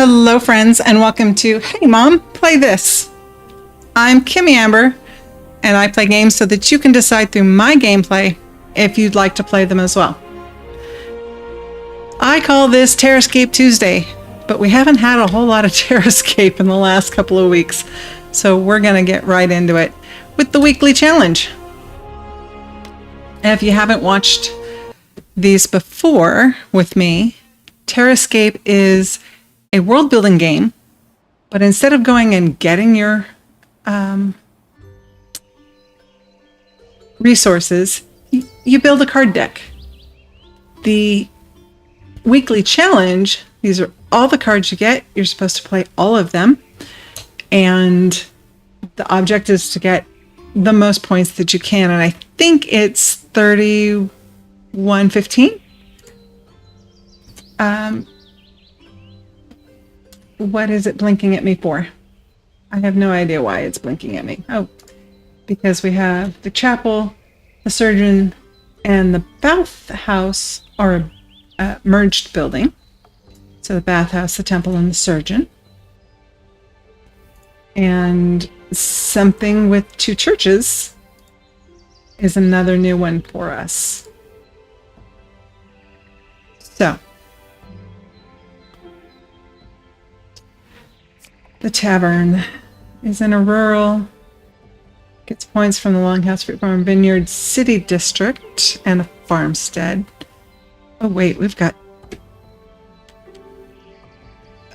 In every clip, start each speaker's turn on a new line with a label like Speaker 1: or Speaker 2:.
Speaker 1: Hello friends and welcome to Hey Mom, Play This. I'm Kimmy Amber and I play games so that you can decide through my gameplay if you'd like to play them as well. I call this TerraScape Tuesday, but we haven't had a whole lot of TerraScape in the last couple of weeks, so we're going to get right into it with the weekly challenge. And if you haven't watched these before with me, TerraScape is a world building game, but instead of going and getting your resources, you build a card deck. The weekly challenge, these are all the cards you get. You're supposed to play all of them, and the object is to get the most points that you can, and I think it's 3115. What is it blinking at me for? I have no idea why it's blinking at me. Oh, because we have the chapel, the surgeon, and the bathhouse are a merged building. So the bathhouse, the temple, and the surgeon. And something with two churches is another new one for us. So the tavern is in a rural, gets points from the Longhouse Fruit Farm Vineyard City District and a farmstead. Oh wait, we've got...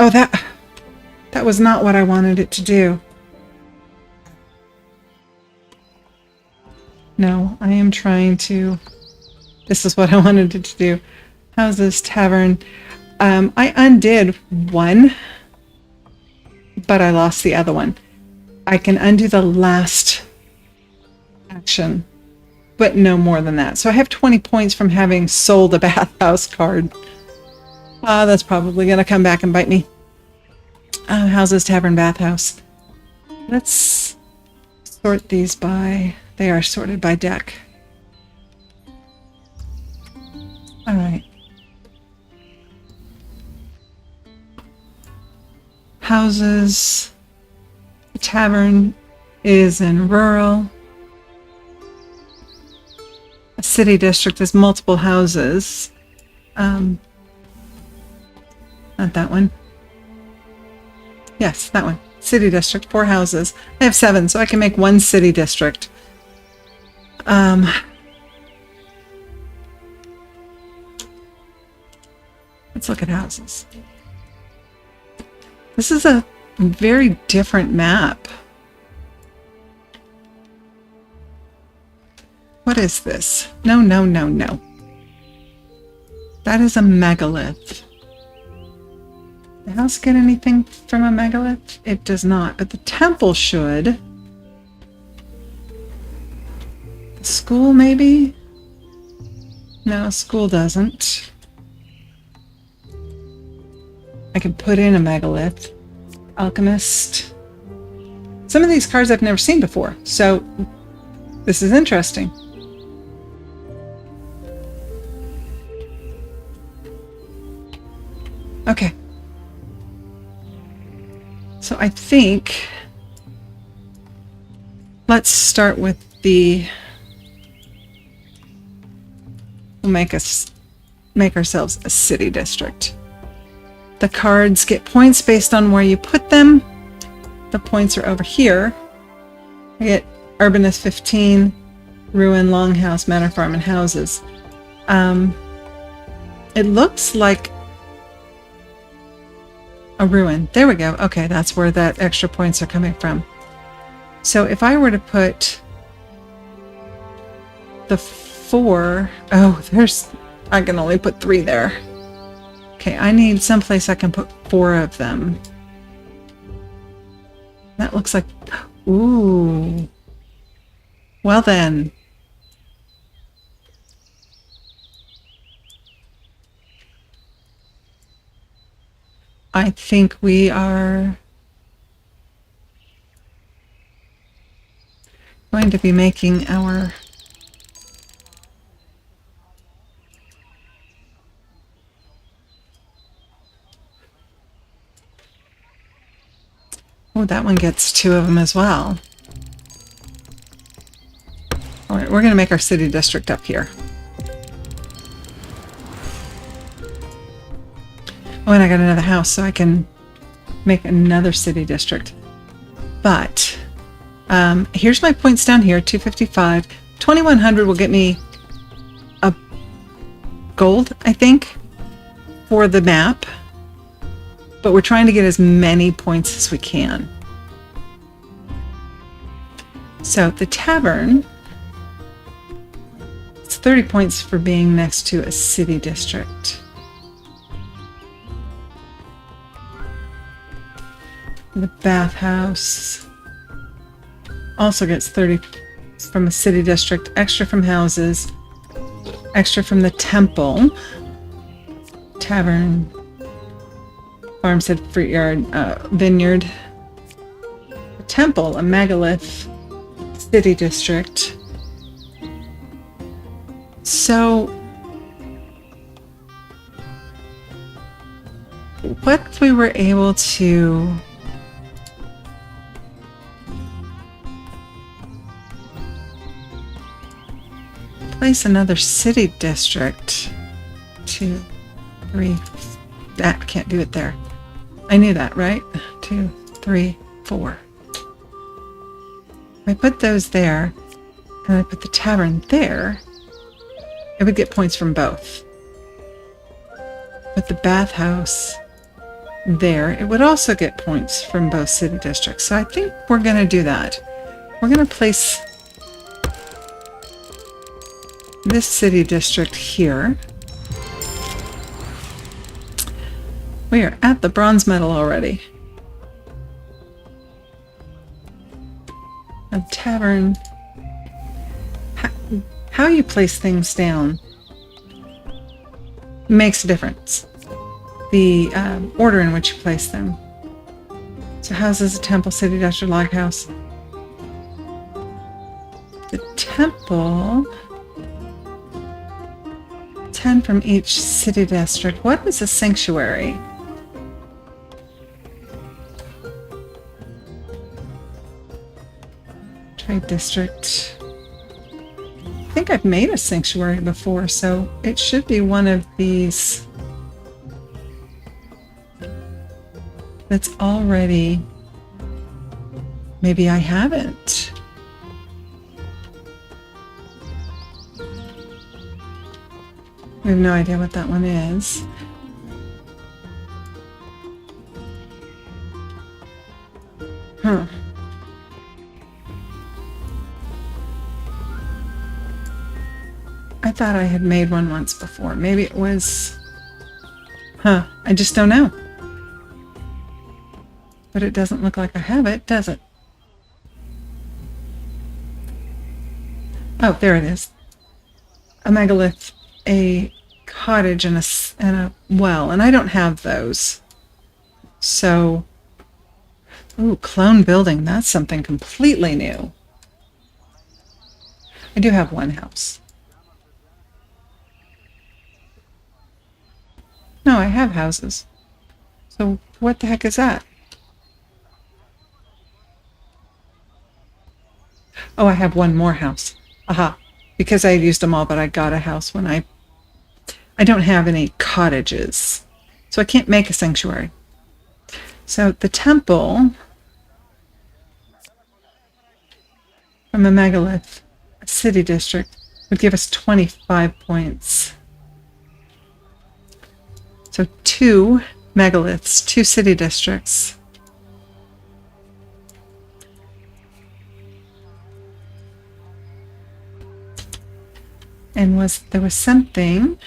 Speaker 1: Oh, that was not what I wanted it to do. No, I am trying to... This is what I wanted it to do. Houses, tavern. I undid one, but I lost the other one. I can undo the last action, but no more than that. So I have 20 points from having sold a bathhouse card. That's probably going to come back and bite me. Houses, tavern, bathhouse. Let's sort these by... They are sorted by deck. All right. Houses. The tavern is in rural. A city district is multiple houses. Not that one. Yes, that one. City district, 4 houses. I have 7, so I can make 1 city district. Let's look at houses. This is a very different map. What is this? No, no, no, no. That is a megalith. The house get anything from a megalith? It does not, but the temple should. The school, maybe? No, school doesn't. I can put in a megalith. Alchemist. Some of these cards I've never seen before, so this is interesting. Okay. So I think let's start with the... We'll make ourselves a city district. The cards get points based on where you put them. The points are over here. I get Urbanist 15, Ruin, Longhouse, Manor Farm, and Houses. It looks like a ruin. There we go. Okay, that's where that extra points are coming from. So if I were to put the 4... Oh, I can only put 3 there. Okay, I need someplace I can put 4 of them. That looks like... Ooh. Well then. I think we are going to be making our... Oh, that one gets 2 of them as well. All right, we're going to make our city district up here. Oh, and I got another house, so I can make another city district. But here's my points down here, 255. 2100 will get me a gold, I think, for the map. But we're trying to get as many points as we can. So the tavern, it's 30 points for being next to a city district. The bathhouse also gets 30 from a city district, extra from houses, extra from the temple, tavern, farmstead, fruit yard, vineyard, the temple, a megalith, city district. So what if we were able to place another city district? 2, 3, that can't do it there. I knew that, right? 2, 3, 4. If I put those there and I put the tavern there, it would get points from both. Put the bathhouse there, it would also get points from both city districts. So I think we're going to do that. We're going to place this city district here. We are at the bronze medal already. A tavern. How you place things down makes a difference. The order in which you place them. So houses, a temple, city district, lighthouse. The temple. 10 from each city district. What is a sanctuary? Trade district. I think I've made a sanctuary before, so it should be one of these that's already... Maybe I haven't. We have no idea what that one is. Huh. I thought I had made one once before. Maybe it was... Huh. I just don't know. But it doesn't look like I have it, does it? Oh, there it is. A megalith, a cottage, and a well. And I don't have those. So... Ooh, clone building. That's something completely new. I do have one house. No, I have houses. So what the heck is that? Oh, I have one more house. Aha. Because I had used them all, but I got a house when I don't have any cottages. So I can't make a sanctuary. So the temple from a megalith, a city district, would give us 25 points. So 2 megaliths, 2 city districts. And there was something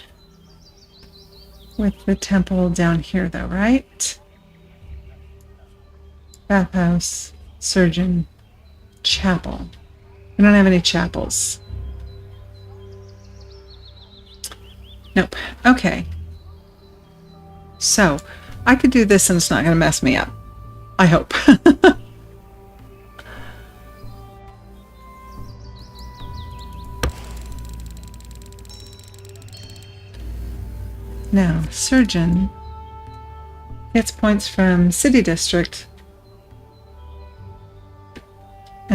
Speaker 1: with the temple down here though, right? Bathhouse, surgeon, chapel. We don't have any chapels. Nope. Okay. So, I could do this and it's not going to mess me up. I hope. Now, surgeon gets points from city district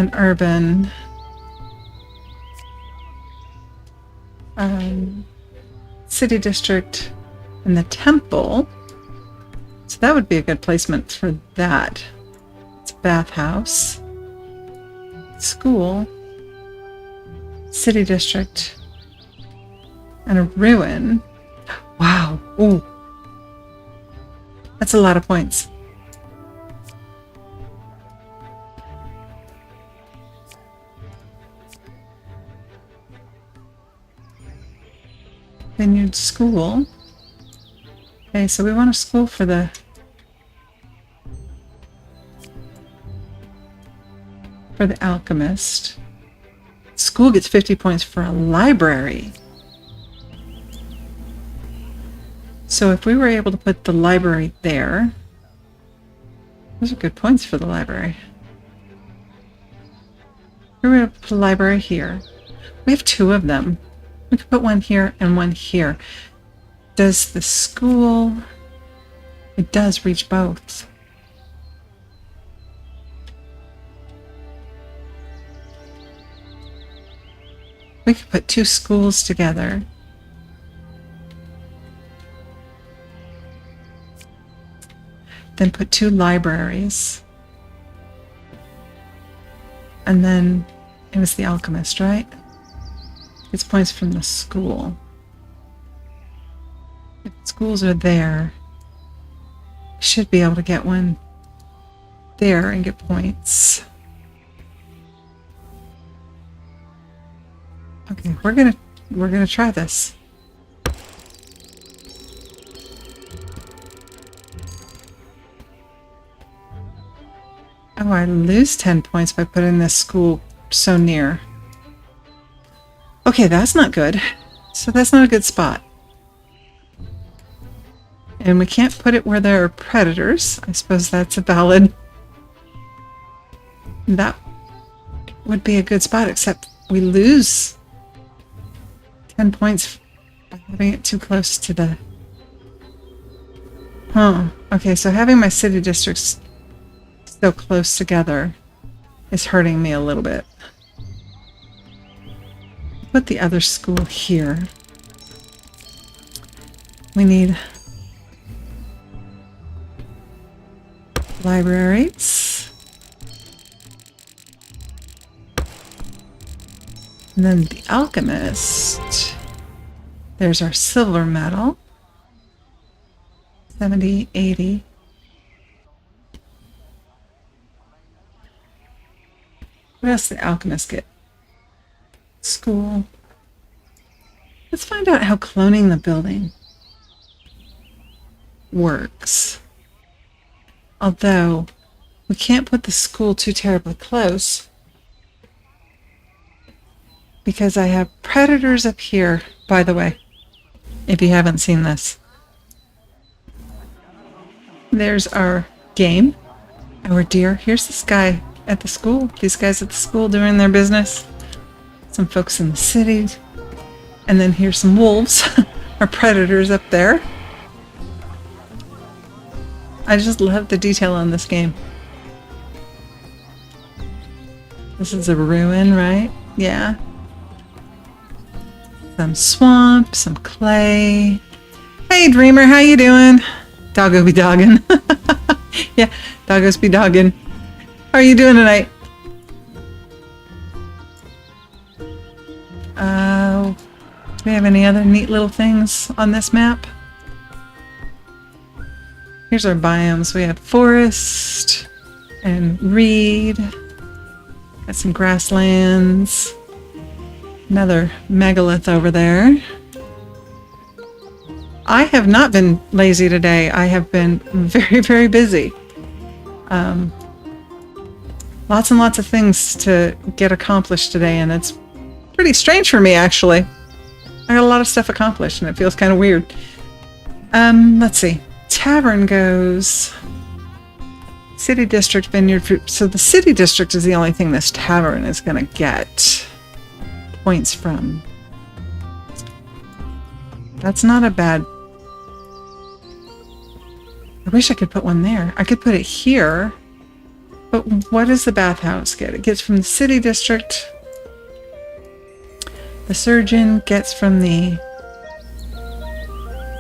Speaker 1: an urban city district and the temple. So that would be a good placement for that. It's a bathhouse, school, city district, and a ruin. Wow. Ooh. That's a lot of points. Vineyard school. Okay, so we want a school for the alchemist. School gets 50 points for a library. So if we were able to put the library there, those are good points for the library. We're going to put a library here. We have 2 of them. We could put one here and one here. Does the school... It does reach both. We could put 2 schools together. Then put 2 libraries. And then it was the alchemist, right? It's points from the school. If schools are there, should be able to get one there and get points. Okay, we're gonna try this. Oh, I lose 10 points by putting this school so near. Okay, that's not good. So that's not a good spot. And we can't put it where there are predators. I suppose that's a valid... That would be a good spot, except we lose 10 points by having it too close to the... Huh. Okay, so having my city districts so close together is hurting me a little bit. Put the other school here. We need libraries. And then the alchemist. There's our silver medal. 70, 80. What else did the alchemist get? School. Let's find out how cloning the building works. Although, we can't put the school too terribly close because I have predators up here, by the way, if you haven't seen this. There's our game, our deer. Here's this guy at the school. These guys at the school doing their business. Some folks in the city. And then here's some wolves, our predators up there. I just love the detail on this game. This is a ruin, right? Yeah. Some swamp, some clay. Hey, Dreamer, how you doing? Doggo be doggin'. Yeah, doggos be doggin'. How are you doing tonight? Do we have any other neat little things on this map? Here's our biomes. We have forest and reed. Got some grasslands. Another megalith over there. I have not been lazy today. I have been very, very busy. Lots and lots of things to get accomplished today, and it's pretty strange for me, actually. I got a lot of stuff accomplished, and it feels kind of weird. Let's see. Tavern goes... City District, Vineyard Fruit. So the City District is the only thing this tavern is going to get points from. That's not a bad... I wish I could put one there. I could put it here. But what does the bathhouse get? It gets from the city district. The surgeon gets from the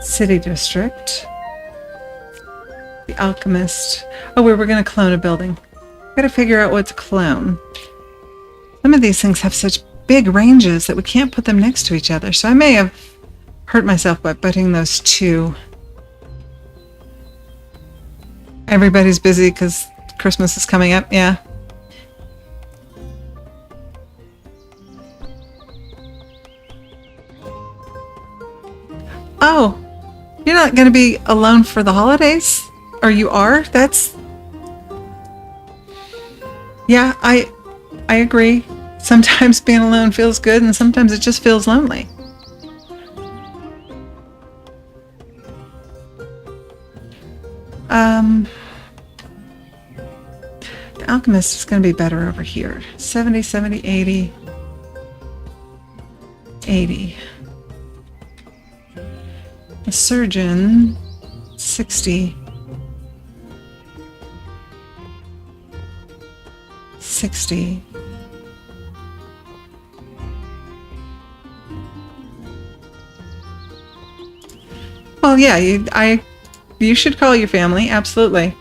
Speaker 1: city district. The alchemist. Oh, we were going to clone a building. Got to figure out what to clone. Some of these things have such big ranges that we can't put them next to each other. So I may have hurt myself by putting those two. Everybody's busy because Christmas is coming up. Yeah. Oh, you're not going to be alone for the holidays? Or you are? That's... Yeah, I agree. Sometimes being alone feels good and sometimes it just feels lonely. The alchemist is going to be better over here. 70, 70, 80. 80. The surgeon, 60. 60. Well, yeah, you should call your family, absolutely.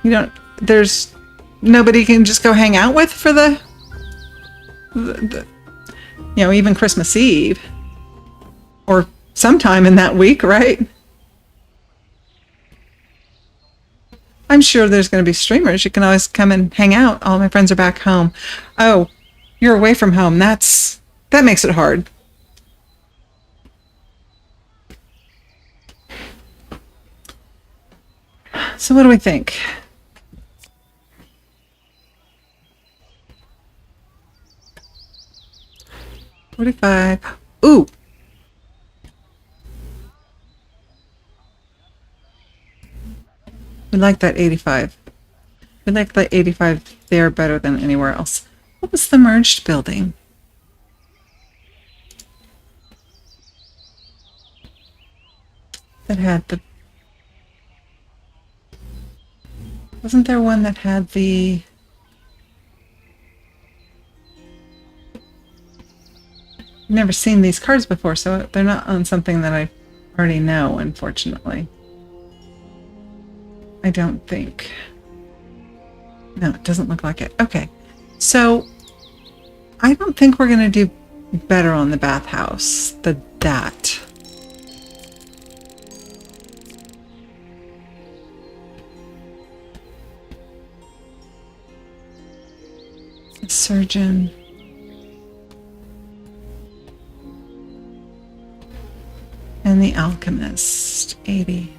Speaker 1: You don't, there's nobody you can just go hang out with for the you know, even Christmas Eve or sometime in that week, right? I'm sure there's going to be streamers. You can always come and hang out. All my friends are back home. Oh, you're away from home. That makes it hard. So what do we think? $45. Ooh. We like that 85. We like the 85 there better than anywhere else. What was the merged building? That had the... Wasn't there one that had the... I've never seen these cards before, so they're not on something that I already know, unfortunately. I don't think. No, it doesn't look like it. Okay, so I don't think we're going to do better on the bathhouse than that. The surgeon. And the alchemist, 80.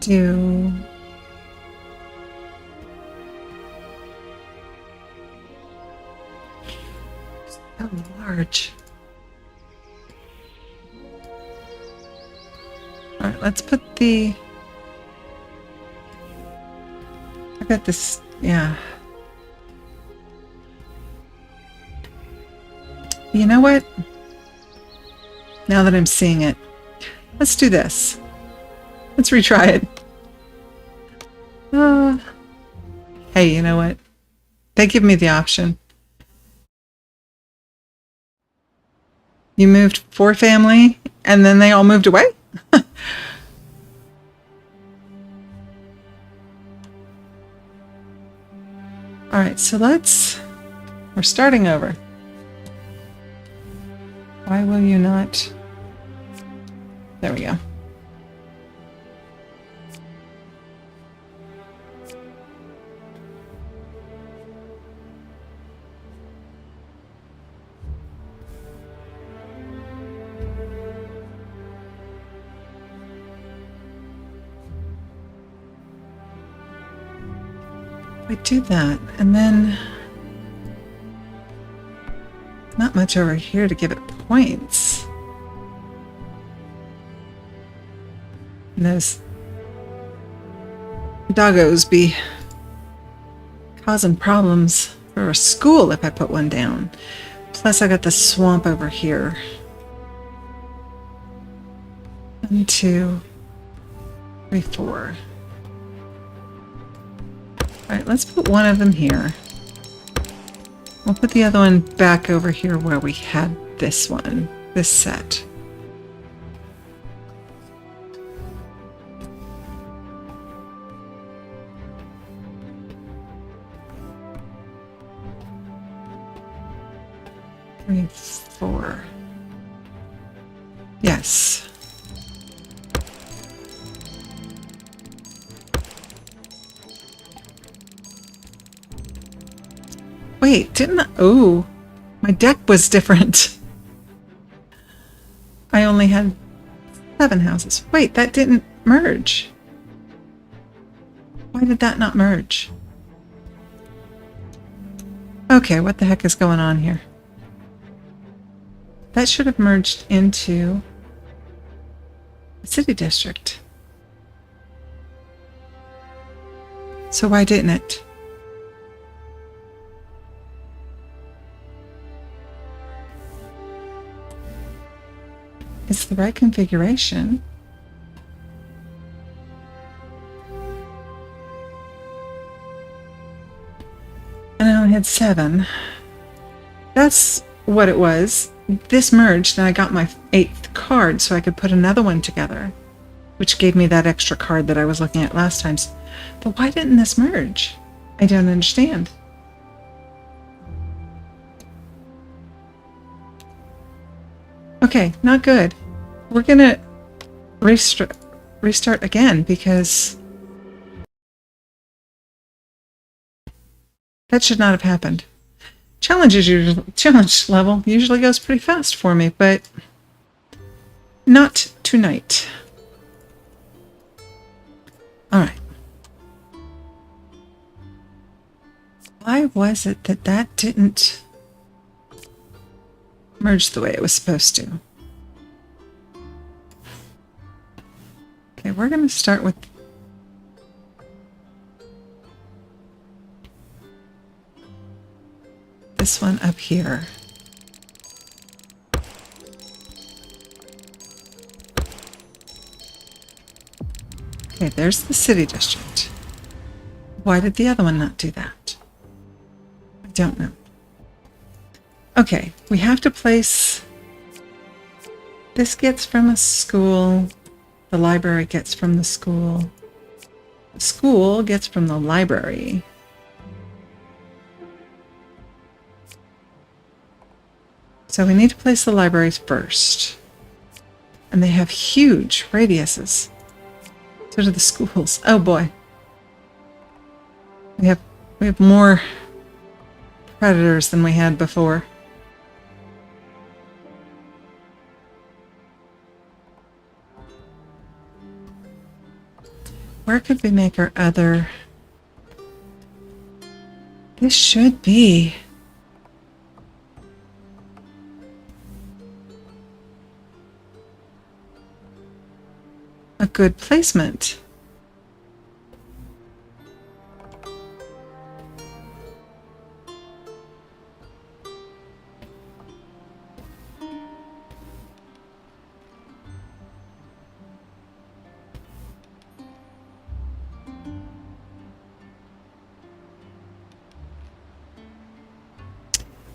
Speaker 1: Do so large. All right, let's put the... I got this, yeah. You know what? Now that I'm seeing it, let's do this. Let's retry it. Hey, you know what? They give me the option. You moved 4 family, and then they all moved away? All right, so we're starting over. Why will you not? There we go. We do that, and then not much over here to give it points. And those doggos be causing problems for a school if I put one down. Plus I got the swamp over here. 1, 2, 3, 4. Alright, let's put one of them here. We'll put the other one back over here where we had this one, this set. Three, 4. Yes. Wait, didn't I? Oh, my deck was different. I only had 7 houses. Wait, that didn't merge. Why did that not merge? Okay, what the heck is going on here? That should have merged into a city district. So why didn't it? It's the right configuration. And I only had 7. That's what it was. This merged and I got my 8th card so I could put another one together, which gave me that extra card that I was looking at last time. But why didn't this merge? I don't understand. Okay, not good. We're gonna restart again because that should not have happened. Challenge level usually goes pretty fast for me, but not tonight. All right. Why was it that that didn't merge the way it was supposed to? Okay, we're going to start with this one up here. Okay, there's the city district. Why did the other one not do that? I don't know. Okay, we have to place... This gets from a school. The library gets from the school. The school gets from the library. So we need to place the libraries first. And they have huge radiuses. So do the schools. Oh boy. We have more predators than we had before. Where could we make our other... This should be... a good placement.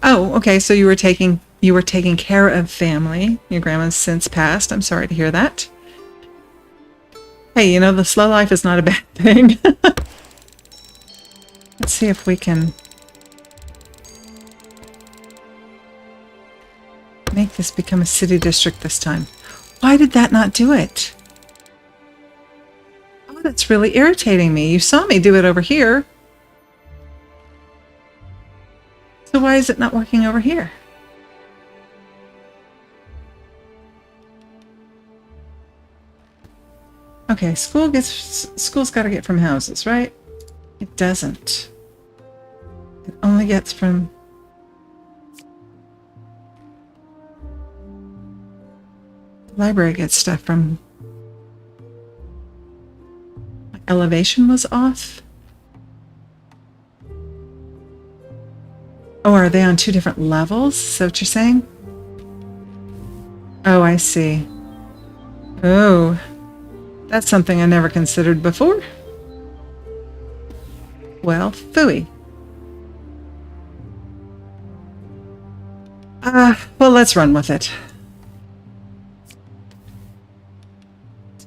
Speaker 1: Oh, okay, so you were taking care of family. Your grandma's since passed. I'm sorry to hear that. Hey, you know, the slow life is not a bad thing. Let's see if we can make this become a city district this time. Why did that not do it? Oh, that's really irritating me. You saw me do it over here. So why is it not working over here? Okay, school's got to get from houses, right? It doesn't. It only gets from... The library gets stuff from... My elevation was off. are they on 2 different levels? Is that what you're saying? Oh, I see. Oh, that's something I never considered before. Well, phooey. Well, let's run with it.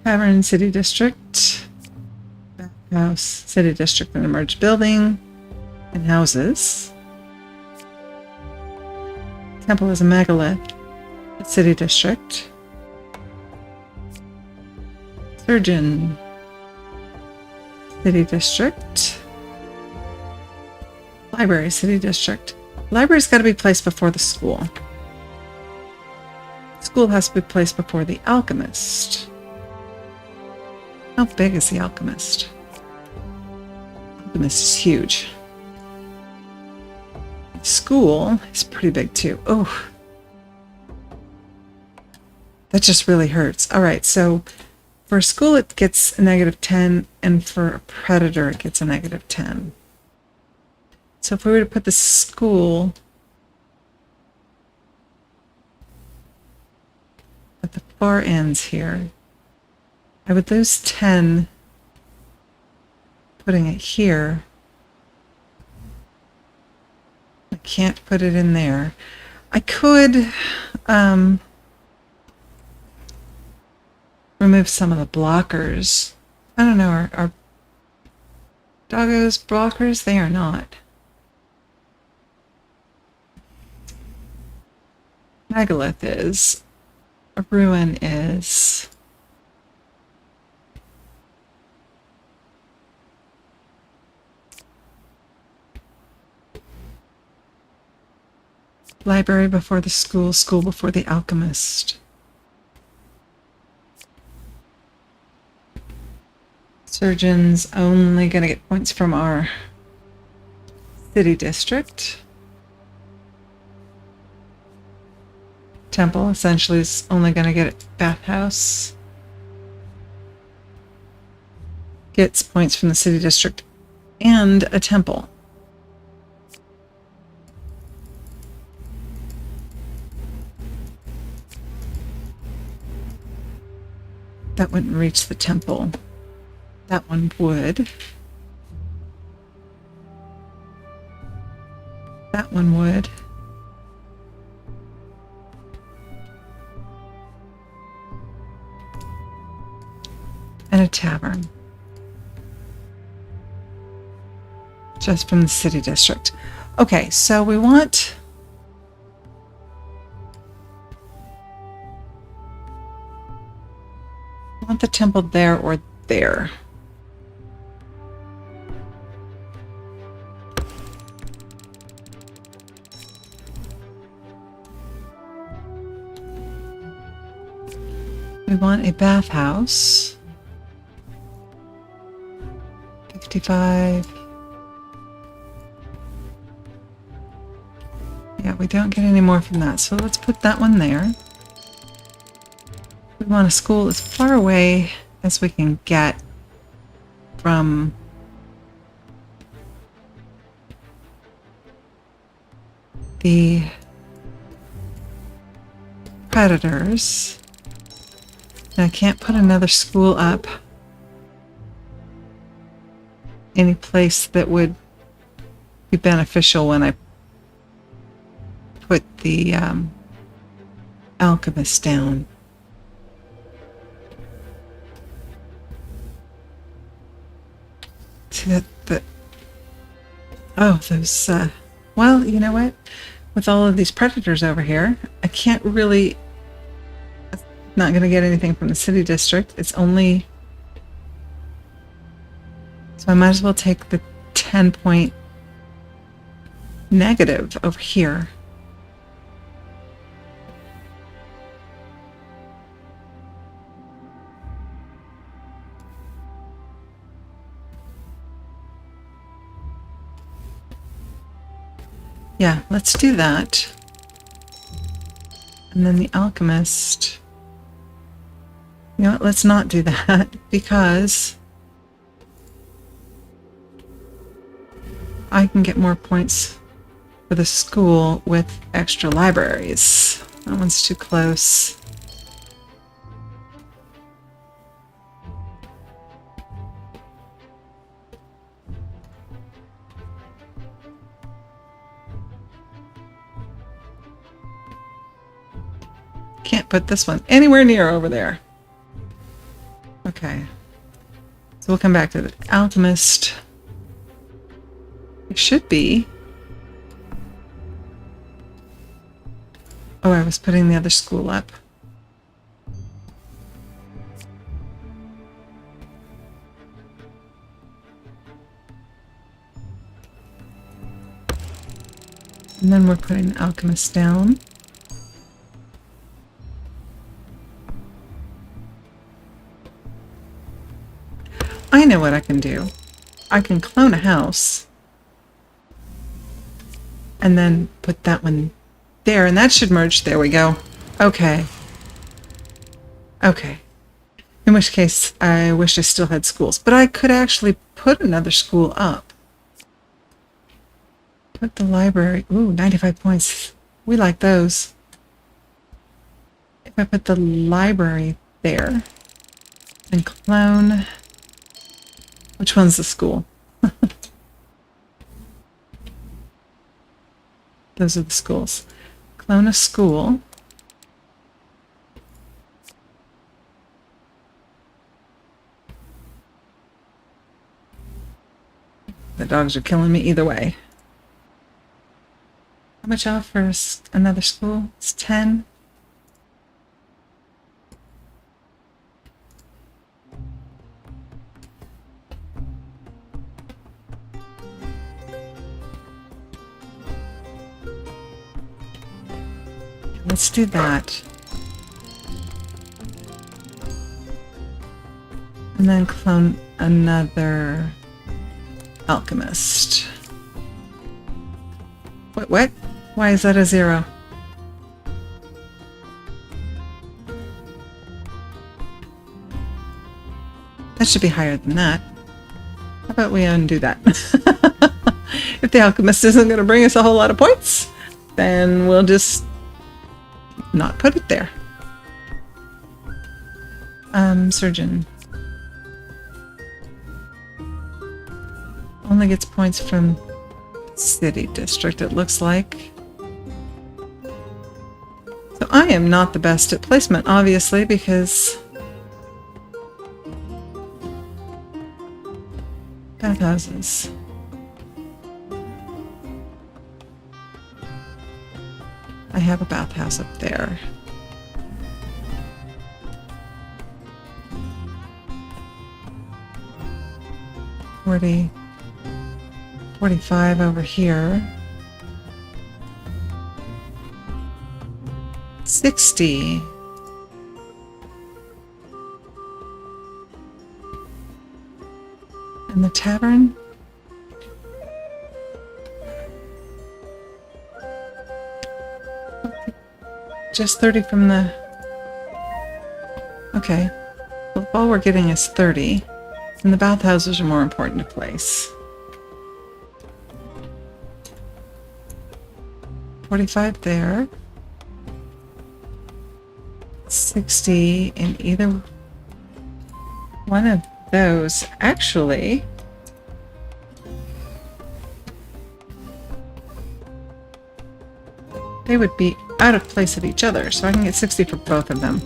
Speaker 1: Tavern, City District. House, City District, and a merged building. And houses. Temple is a megalith. City District. Surgeon. City District. Library, City District. Library's got to be placed before the school. School has to be placed before the alchemist. How big is the alchemist? Alchemist is huge. School is pretty big too. Oh, that just really hurts. All right, so for a school it gets a -10, and for a predator it gets a -10. So if we were to put the school at the far ends here, I would lose 10 putting it here. I can't put it in there. I could remove some of the blockers. I don't know, are doggos blockers? They are not. Megalith is. A ruin is. Library before the school, school before the alchemist. Surgeon's only going to get points from our city district. Temple essentially is only going to get a bathhouse. Gets points from the city district and a temple. That wouldn't reach the temple. That one would. That one would. And a tavern. Just from the city district. Okay, so we want... the temple there or there. We want a bathhouse. 55. Yeah, we don't get any more from that, so let's put that one there. We want a school as far away as we can get from the predators. And I can't put another school up any place that would be beneficial when I put the alchemist down. See that oh, those well, you know what, with all of these predators over here, I can't really, not going to get anything from the city district. It's only, so I might as well take the 10-point negative over here. Yeah, let's do that. And then the alchemist. You know what, let's not do that because I can get more points for the school with extra libraries. That one's too close. Can't put this one anywhere near over there. Okay. So we'll come back to the alchemist. It should be. Oh, I was putting the other school up. And then we're putting the alchemist down. I know what I can do. I can clone a house and then put that one there, and that should merge. There we go. Okay. Okay. In which case, I wish I still had schools, but I could actually put another school up. Put the library. Ooh, 95 points. We like those. If I put the library there and clone... Which one's the school? Those are the schools. Clone a school. The dogs are killing me either way. How much off for another school? It's 10. Let's do that. And then clone another alchemist. What? Why is that a 0? That should be higher than that. How about we undo that? If the alchemist isn't going to bring us a whole lot of points, then we'll just not put it there. Surgeon. Only gets points from city district, it looks like. So I am not the best at placement, obviously, because bathhouses. I have a bathhouse up there. $40, $45 over here. $60. And the tavern? Just 30 from the... Okay. Well, if all we're getting is 30, then the bathhouses are more important to place. 45 there. 60 in either one of those. Actually, they would be out of place at each other, so I can get 60 for both of them.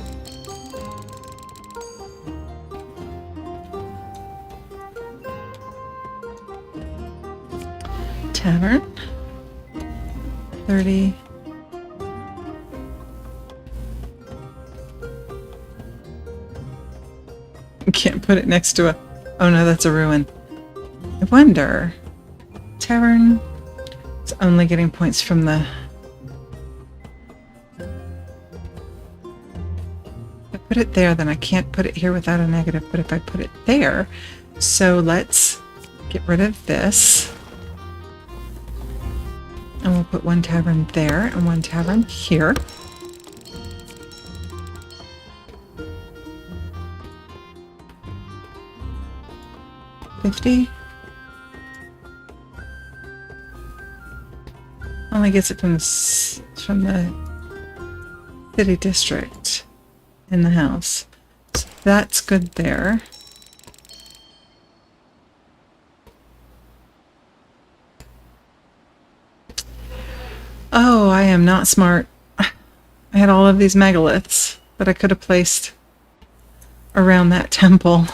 Speaker 1: Tavern. 30. Can't put it next to a... Oh no, that's a ruin. I wonder... Tavern... It's only getting points from the... If I put it there, then I can't put it here without a negative, but if I put it there... So let's get rid of this. And we'll put one tavern there and one tavern here. $50. only gets it from from the city district in the house. So that's good there. Oh, I am not smart. I had all of these megaliths that I could have placed around that temple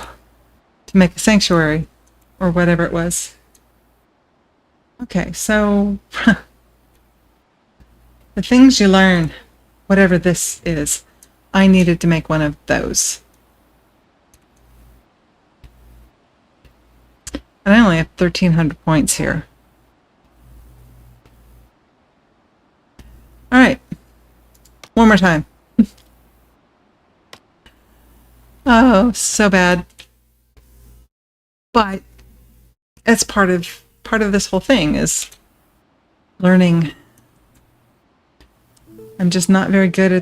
Speaker 1: to make a sanctuary or whatever it was. Okay, so the things you learn, whatever this is, I needed to make one of those. And I only have 1,300 points here. All right, one more time. Oh, so bad. But that's part of this whole thing is learning. I'm just not very good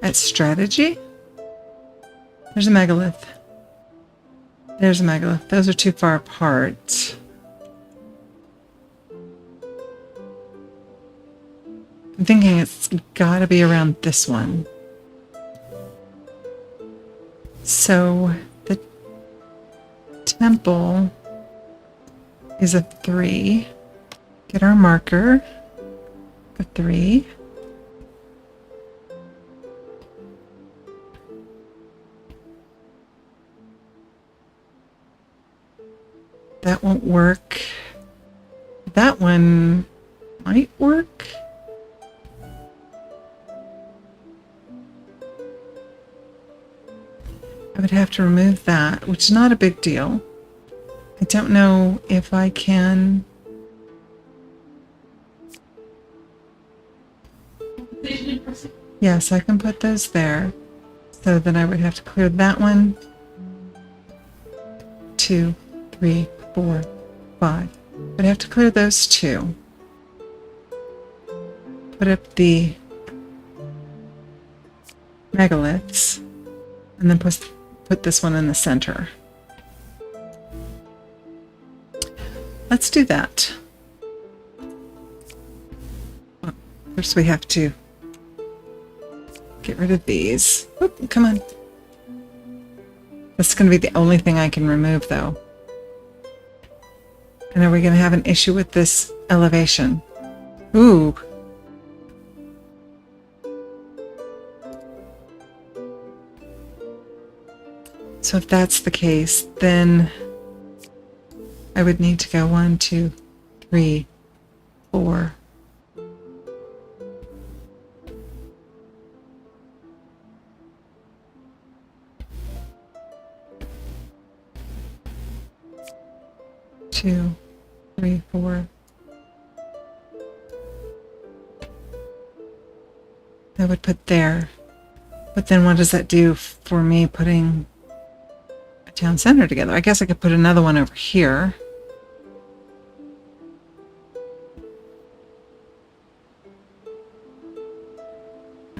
Speaker 1: at strategy. There's a megalith. There's a megalith. Those are too far apart. I'm thinking it's gotta be around this one. So the temple is a 3. Get our marker. A 3. That won't work. That one might work. I would have to remove that, which is not a big deal. I don't know if I can. Yes, I can put those there. So then I would have to clear that one. 2, 3, 4, 5. I'd have to clear those 2. Put up the megaliths. And then put this one in the center. Let's do that. Well, first we have to get rid of these. Oop, come on. That's going to be the only thing I can remove, though. And are we going to have an issue with this elevation? Ooh. So if that's the case, then I would need to go 1, 2, 3, 4. Two, 3, 4. I would put there. But then what does that do for me putting a town center together? I guess I could put another one over here.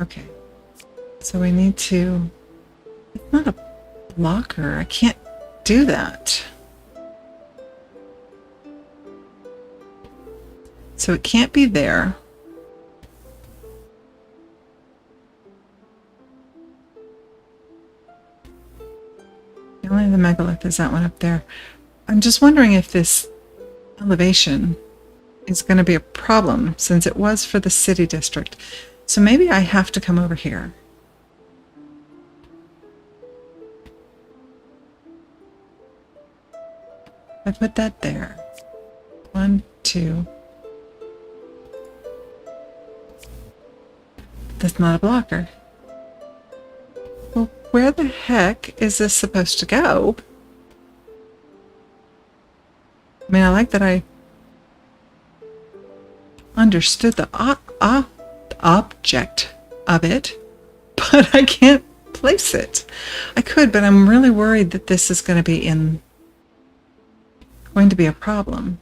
Speaker 1: Okay. So we need to... It's not a blocker. I can't do that. So it can't be there. The only the megalith is that one up there. I'm just wondering if this elevation is going to be a problem since it was for the city district. So maybe I have to come over here. I put that there. 1, 2. That's not a blocker. Well, where the heck is this supposed to go? I mean, I like that I understood the object of it, but I can't place it. I could, but I'm really worried that this is going to be going to be a problem.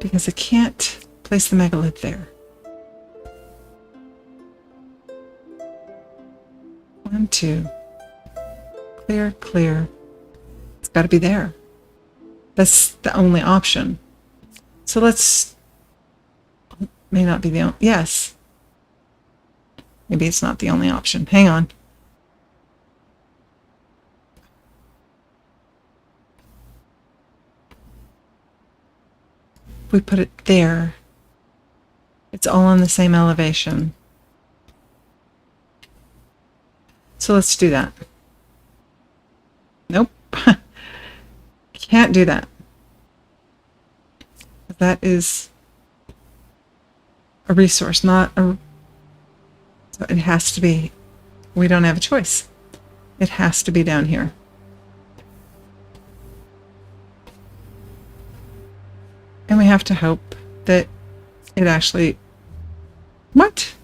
Speaker 1: Because I can't place the megalith there. 2. Clear, clear. It's got to be there. That's the only option. So let's... May not be the only... Yes. Maybe it's not the only option. Hang on. If we put it there, it's all on the same elevation. So let's do that. Nope. Can't do that. That is a resource, not a... So it has to be... We don't have a choice. It has to be down here. And we have to hope that it actually... What?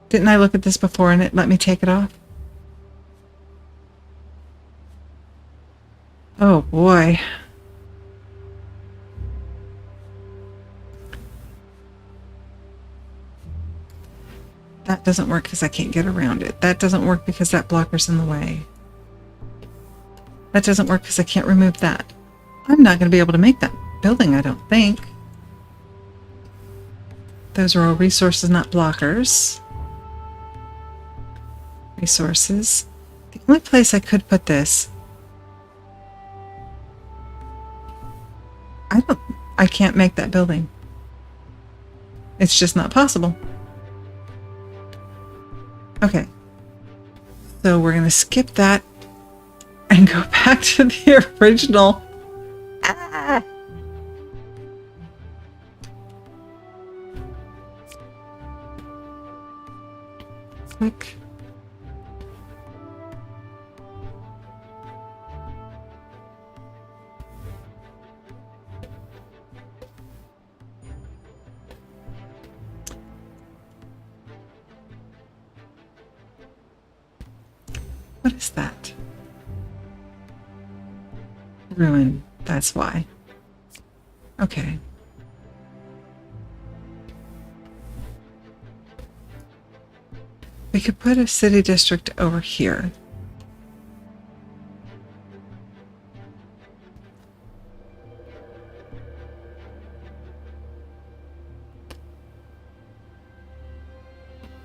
Speaker 1: Didn't I look at this before and it let me take it off? Oh boy. That doesn't work because I can't get around it. That doesn't work because that blocker's in the way. That doesn't work because I can't remove that. I'm not going to be able to make that building, I don't think. Those are all resources, not blockers. Resources. The only place I could put this... I can't make that building. It's just not possible. Okay. So we're going to skip that and go back to the original. Ah! Click. What is that? Ruin. That's why. Okay. We could put a city district over here.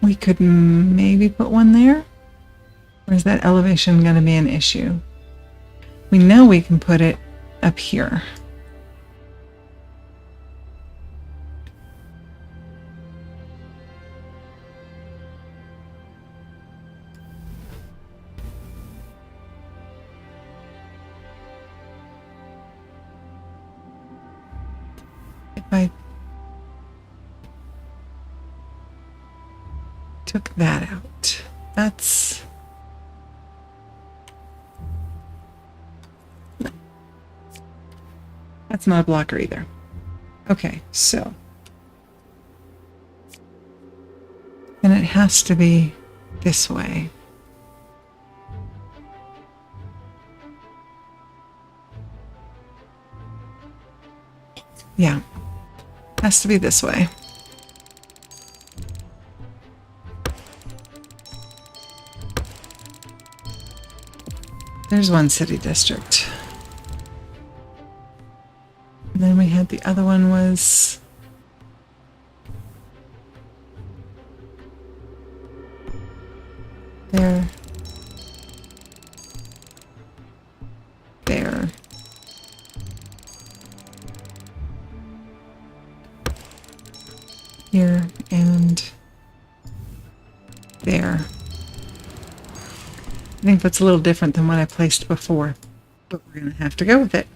Speaker 1: We could maybe put one there. Or is that elevation going to be an issue? We know we can put it up here. If I took that out, that's... That's not a blocker either. Okay, so. And it has to be this way. Yeah, has to be this way. There's one city district. And then we had the other one was there, there, here, and there. I think that's a little different than what I placed before, but we're going to have to go with it.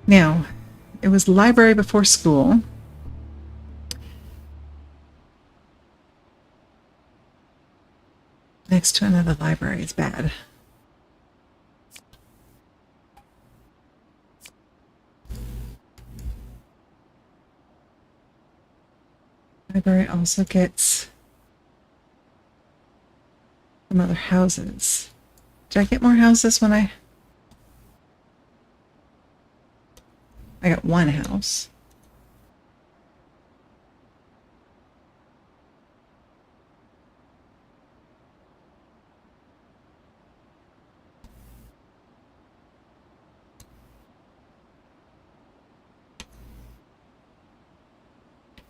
Speaker 1: Now, it was library before school. Next to another library is bad. Library also gets some other houses. Did I get more houses when I got one house.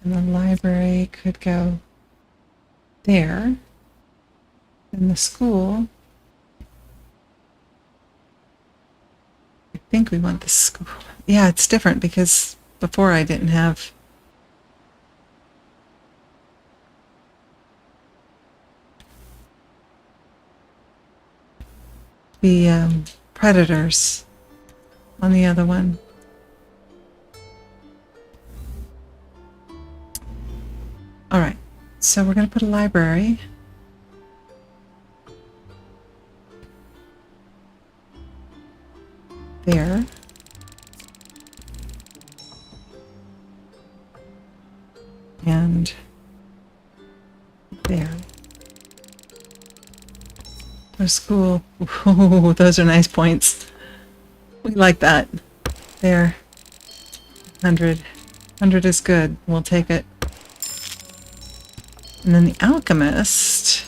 Speaker 1: And the library could go there. And the school, I think we want the school. Yeah, it's different because before I didn't have the predators on the other one. All right, so we're going to put a library. There. And there. For school. Ooh, those are nice points. We like that. There. 100. 100 is good. We'll take it. And then the alchemist.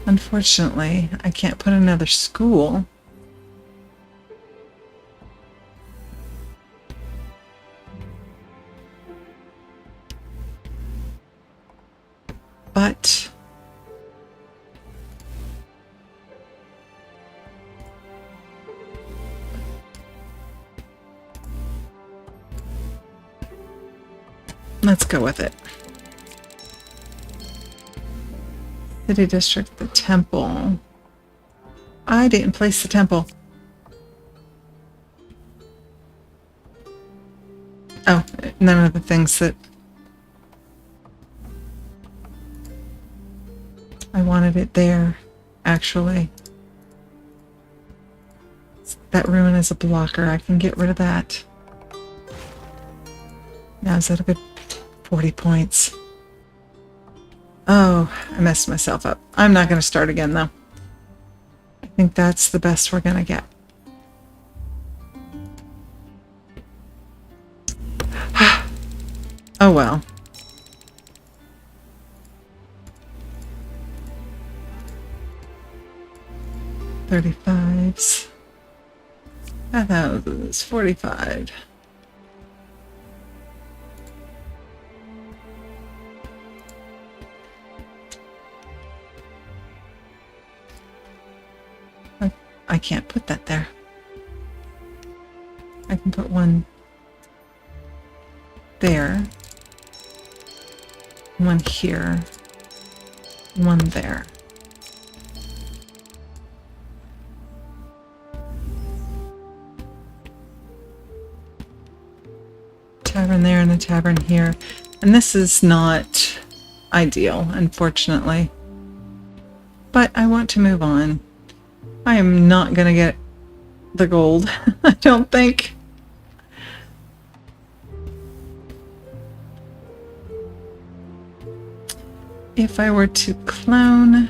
Speaker 1: Unfortunately, I can't put another school. But let's go with it. City district, the temple. I didn't place the temple. Oh, none of the things that I wanted it there, actually. That ruin is a blocker. I can get rid of that. Now, is that a good 40 points? Oh, I messed myself up. I'm not going to start again, though. I think that's the best we're going to get. Oh, well. $35s. I thought it was 45. I can't put that there. I can put one there, one here, one there. Tavern there and a tavern here. And this is not ideal, unfortunately. But I want to move on. I am not going to get the gold, I don't think. If I were to clone...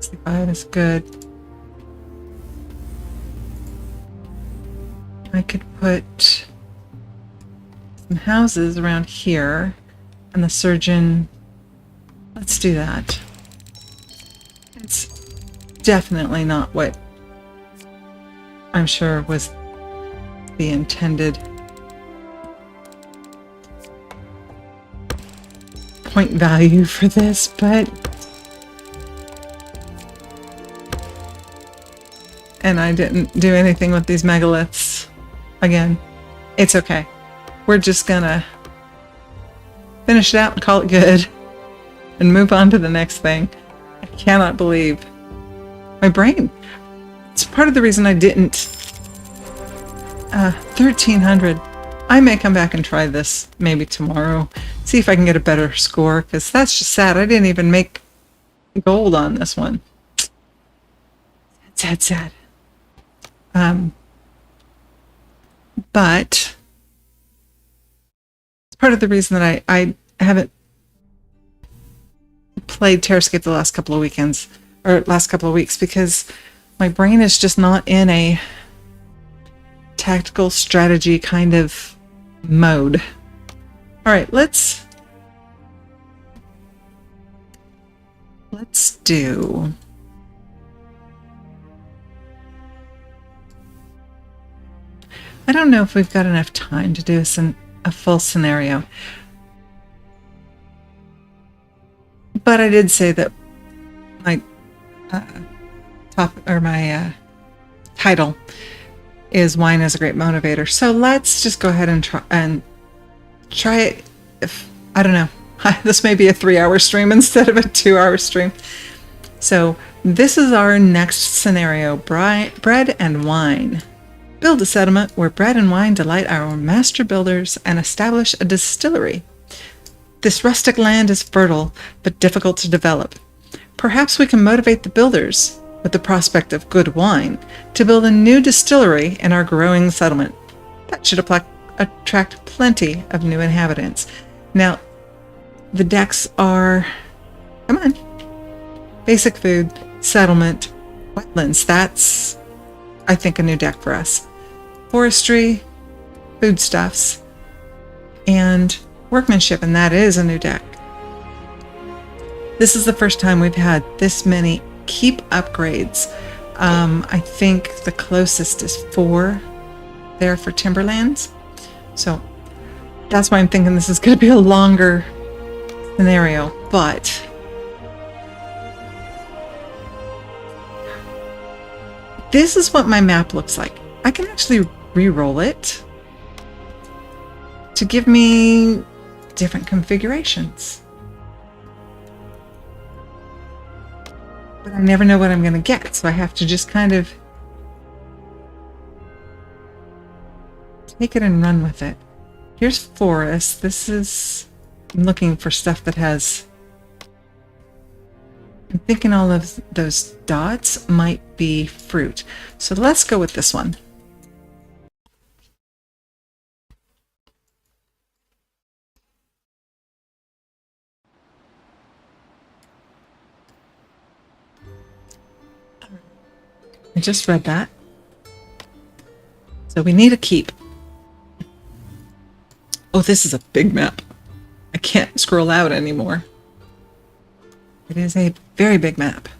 Speaker 1: $65 is good. I could put some houses around here. And the surgeon, let's do that. It's definitely not what I'm sure was the intended point value for this, but... And I didn't do anything with these megaliths. Again, it's okay. We're just gonna finish it out and call it good and move on to the next thing. I cannot believe my brain. It's part of the reason I didn't. 1300. I may come back and try this maybe tomorrow. See if I can get a better score, because that's just sad. I didn't even make gold on this one. Sad, sad. But part of the reason that I haven't played TerraScape the last couple of weekends, or last couple of weeks, because my brain is just not in a tactical strategy kind of mode. All right, let's do I don't know if we've got enough time to do a full scenario. But I did say that my my title is "Wine is a Great Motivator." So let's just go ahead and try it. If I don't know, this may be a 3-hour stream instead of a 2-hour stream. So this is our next scenario: bread and wine. Build a settlement where bread and wine delight our master builders and establish a distillery. This rustic land is fertile, but difficult to develop. Perhaps we can motivate the builders, with the prospect of good wine, to build a new distillery in our growing settlement. That should attract plenty of new inhabitants. Now, the decks are, come on, basic food, settlement, wetlands. That's, I think, a new deck for us. Forestry, foodstuffs, and workmanship, and that is a new deck. This is the first time we've had this many keep upgrades. I think the closest is 4 there for Timberlands. So that's why I'm thinking this is going to be a longer scenario, but this is what my map looks like. I can actually re-roll it to give me different configurations. But I never know what I'm going to get, so I have to just kind of take it and run with it. Here's forest. This is, I'm looking for stuff that has, I'm thinking all of those dots might be fruit. So let's go with this one. I just read that. So we need a keep. Oh, this is a big map. I can't scroll out anymore. It is a very big map.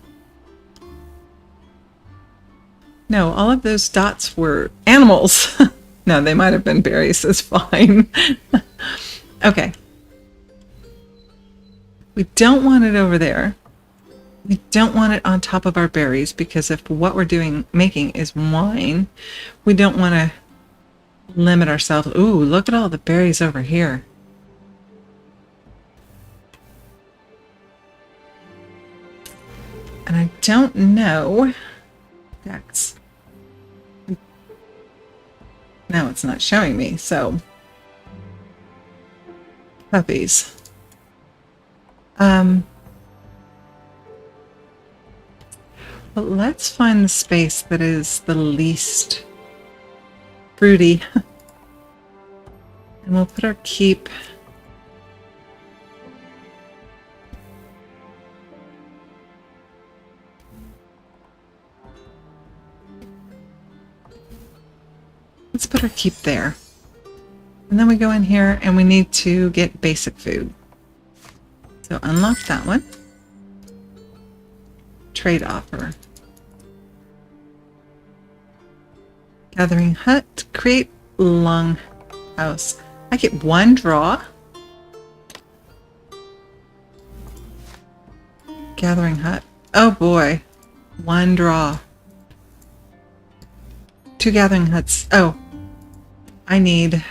Speaker 1: No, all of those dots were animals. No, they might have been berries. It's fine. Okay. We don't want it over there. We don't want it on top of our berries, because if what we're making is wine, we don't want to limit ourselves. Ooh, look at all the berries over here. And I don't know. That's, now it's not showing me, so puppies. But let's find the space that is the least fruity. And we'll put our keep. Let's put our keep there. And then we go in here and we need to get basic food. So unlock that one. Trade offer. Gathering hut. Create long house. I get 1 draw. Gathering hut. Oh boy. 1 draw. 2 gathering huts. Oh. I need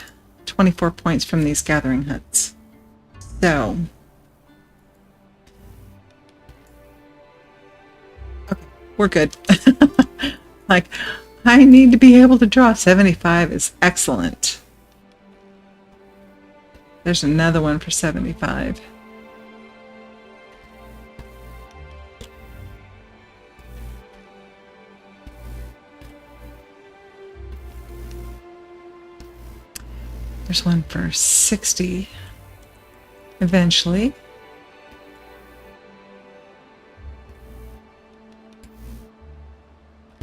Speaker 1: 24 points from these gathering huts. So. Okay, we're good. Like, I need to be able to draw 75 is excellent. There's another one for 75. There's one for 60 eventually.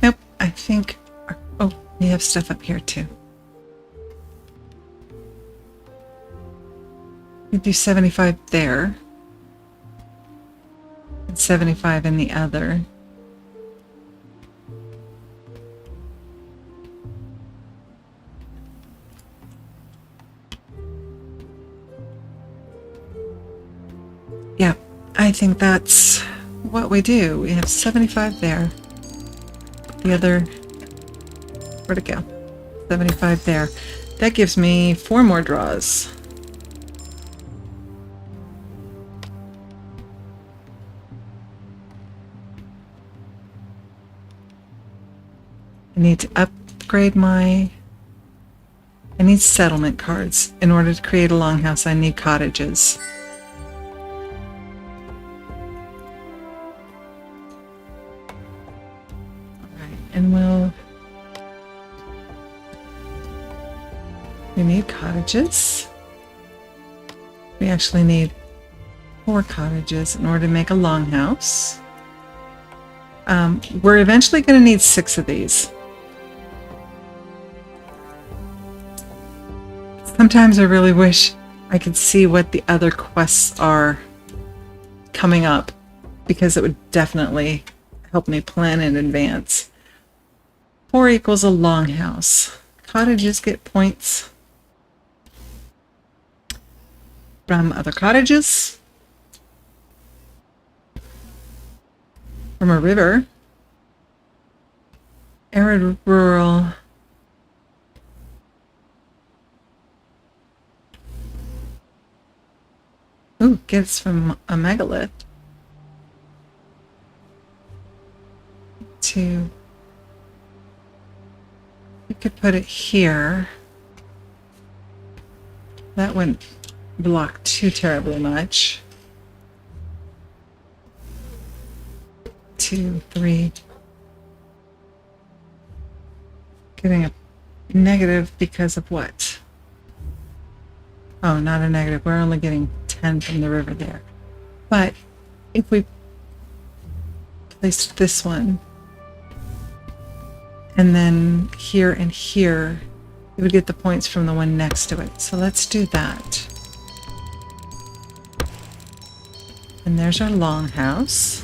Speaker 1: Nope, I think, oh, we have stuff up here too. We do 75 there. And 75 in the other. I think that's what we do. We have 75 there. The other, where'd it go? 75 there. That gives me 4 more draws. I need to upgrade my... I need settlement cards. In order to create a longhouse, I need cottages. Alright, and we need cottages. We actually need 4 cottages in order to make a longhouse. We're eventually going to need 6 of these. Sometimes I really wish I could see what the other quests are coming up, because it would definitely help me plan in advance. 4 equals a longhouse. Cottages get points from other cottages, from a river, arid rural. Ooh, gifts from a megalith. We could put it here. That wouldn't block too terribly much. 2, 3. Getting a negative because of what? Oh, not a negative. We're only getting 10 from the river there. But if we placed this one, and then here and here, we would get the points from the one next to it. So let's do that. And there's our longhouse.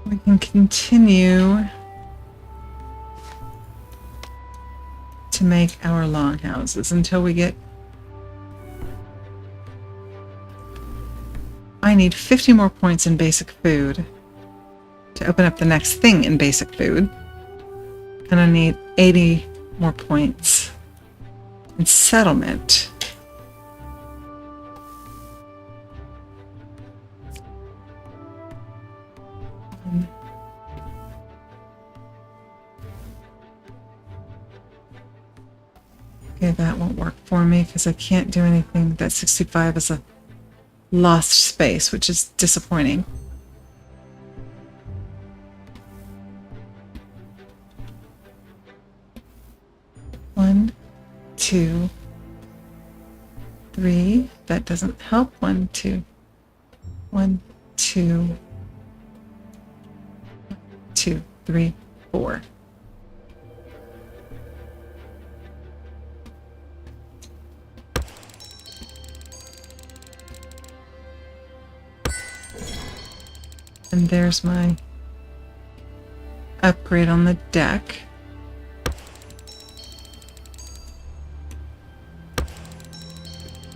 Speaker 1: We can continue to make our longhouses until we get... I need 50 more points in basic food to open up the next thing in basic food. And I need 80 more points in settlement. Okay, that won't work for me because I can't do anything. That 65 is a lost space, which is disappointing. One, 2, 3. That doesn't help. 1, 2. 1, 2. 2, 3, 4. And there's my upgrade on the deck.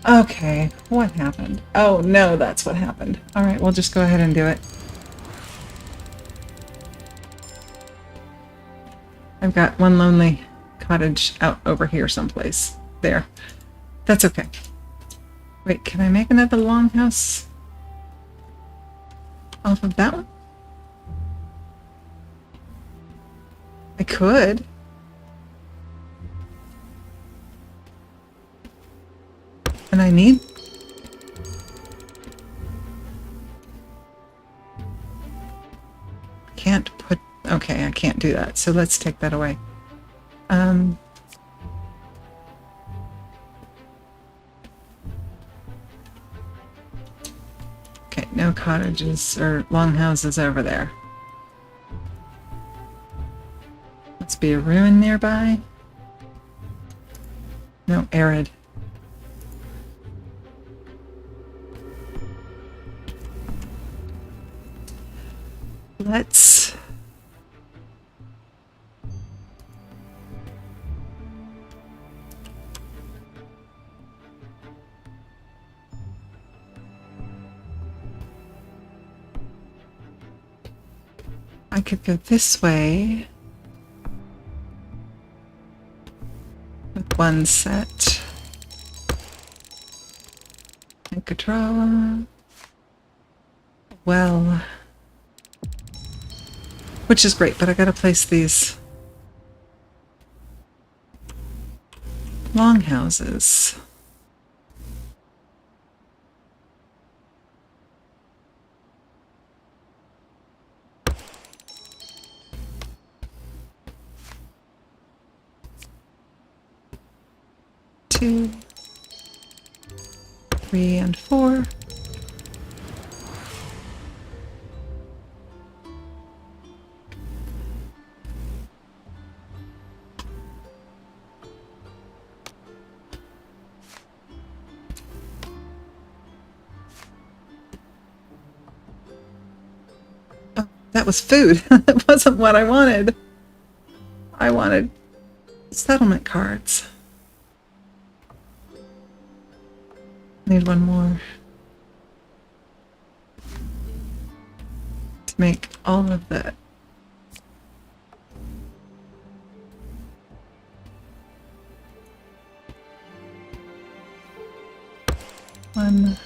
Speaker 1: Okay, what happened? Oh no, that's what happened. All right, we'll just go ahead and do it. I've got one lonely cottage out over here someplace. There. That's okay. Wait, can I make another longhouse off of that one? I could. And I need... Can't put... Okay, I can't do that. So let's take that away. Okay, no cottages or longhouses over there. Must be a ruin nearby. No, arid. Let's... I could go this way with one set. I could draw well, which is great, but I gotta place these longhouses. Two, 3, and 4. Oh, that was food. That wasn't what I wanted. I wanted settlement cards. Need one more to make all of that. One.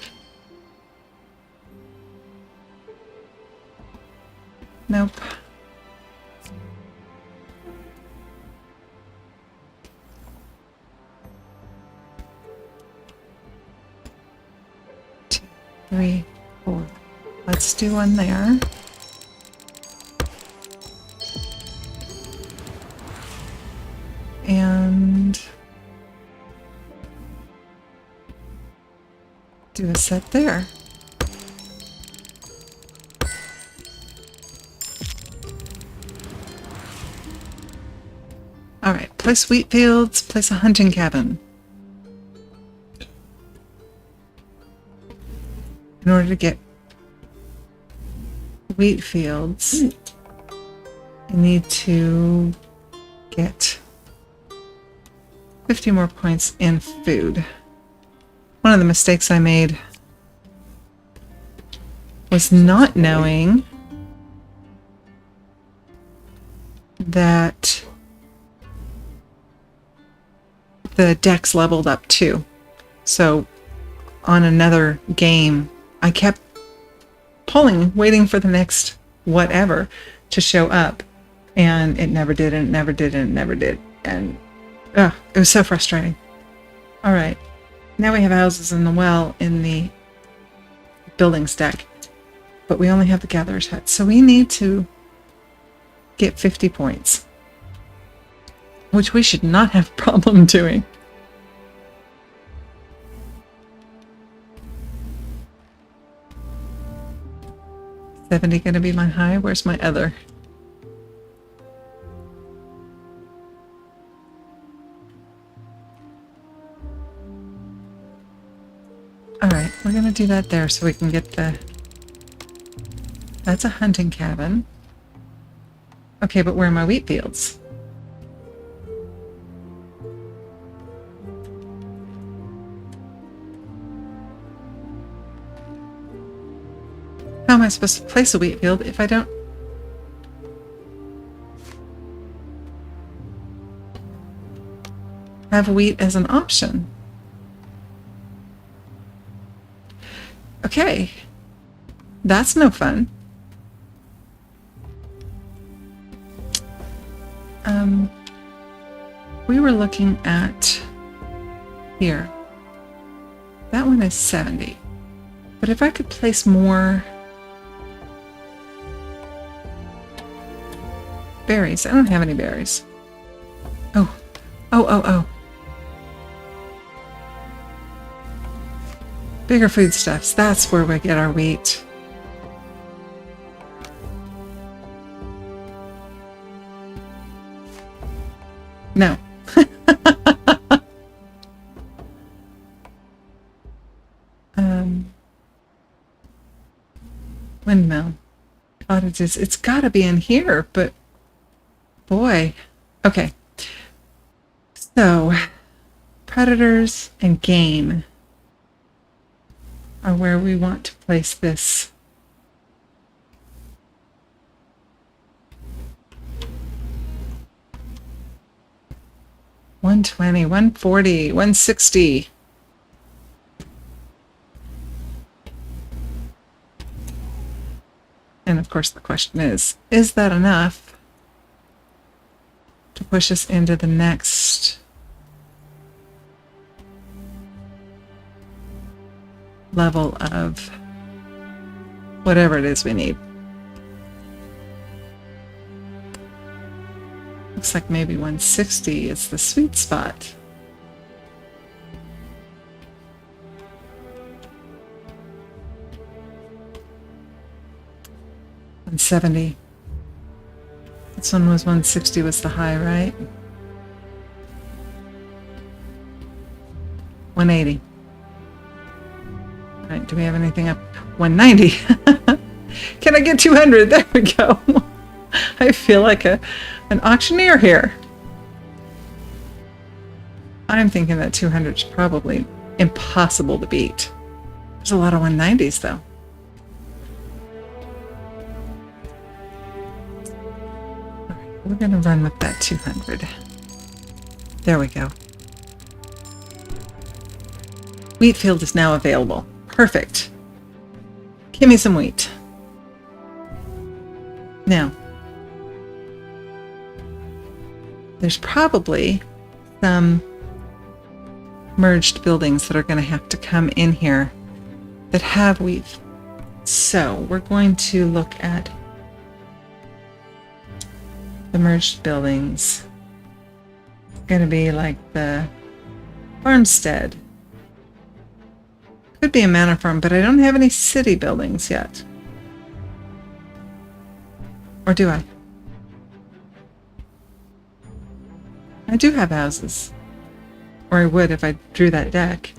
Speaker 1: Nope. Two, 3, 4. Let's do one there. And do a set there. All right, place wheat fields, place a hunting cabin. In order to get wheat fields, I need to get 50 more points in food. One of the mistakes I made was not knowing that the decks leveled up too. So on another game, I kept pulling, waiting for the next whatever to show up, and it never did, and it never did, and it never did. And it was so frustrating. All right, now we have houses in the well in the buildings deck, but we only have the gatherer's hut, so we need to get 50 points, which we should not have a problem doing. $70 gonna be my high? Where's my other? Alright, we're gonna do that there so we can get the... That's a hunting cabin. Okay, but where are my wheat fields? How am I supposed to place a wheat field if I don't have wheat as an option? Okay, that's no fun. We were looking at here. That one is 70. But if I could place more berries. I don't have any berries. Oh. Bigger foodstuffs. That's where we get our wheat. No. Windmill. Cottages. It's got to be in here, but boy. Okay. So, predators and game are where we want to place this 120, 140, 160. And of course the question is that enough to push us into the next level of whatever it is we need? Looks like maybe 160 is the sweet spot. $170. This one was 160 was the high, right? 180. All right, do we have anything up? 190. Can I get 200? There we go. I feel like an auctioneer here. I'm thinking that 200 is probably impossible to beat. There's a lot of 190s though. We're going to run with that 200. There we go. Wheat field is now available. Perfect. Give me some wheat. Now, there's probably some merged buildings that are going to have to come in here that have wheat. So we're going to look at the merged buildings. It's going to be like the farmstead. Could be a manor farm, but I don't have any city buildings yet. Or do I? I do have houses. Or I would if I drew that deck.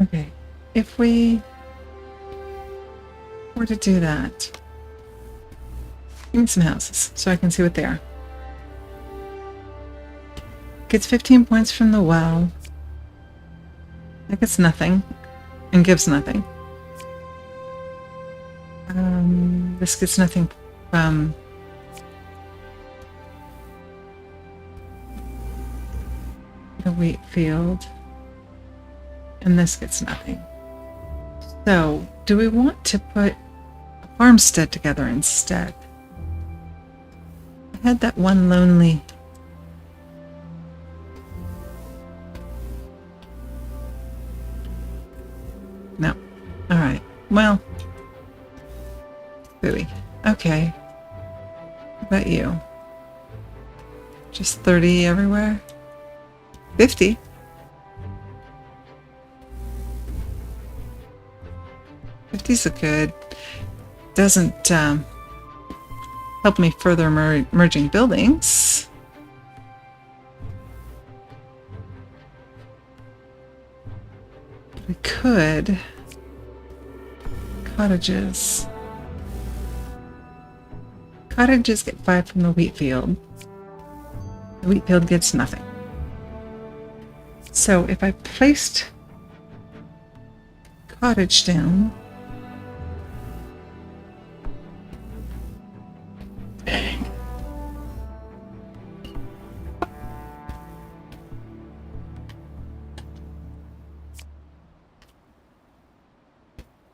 Speaker 1: Okay, if we were to do that, give me some houses so I can see what they are. Gets 15 points from the well. That gets nothing and gives nothing. This gets nothing from the wheat field. And this gets nothing. So, do we want to put a farmstead together instead? I had that one lonely... No. Alright. Well. Booey. Okay. What about you? Just 30 everywhere? 50? These are good. Doesn't help me further merging buildings. We could cottages. Cottages get 5 from the wheat field. The wheat field gets nothing. So if I placed cottage down.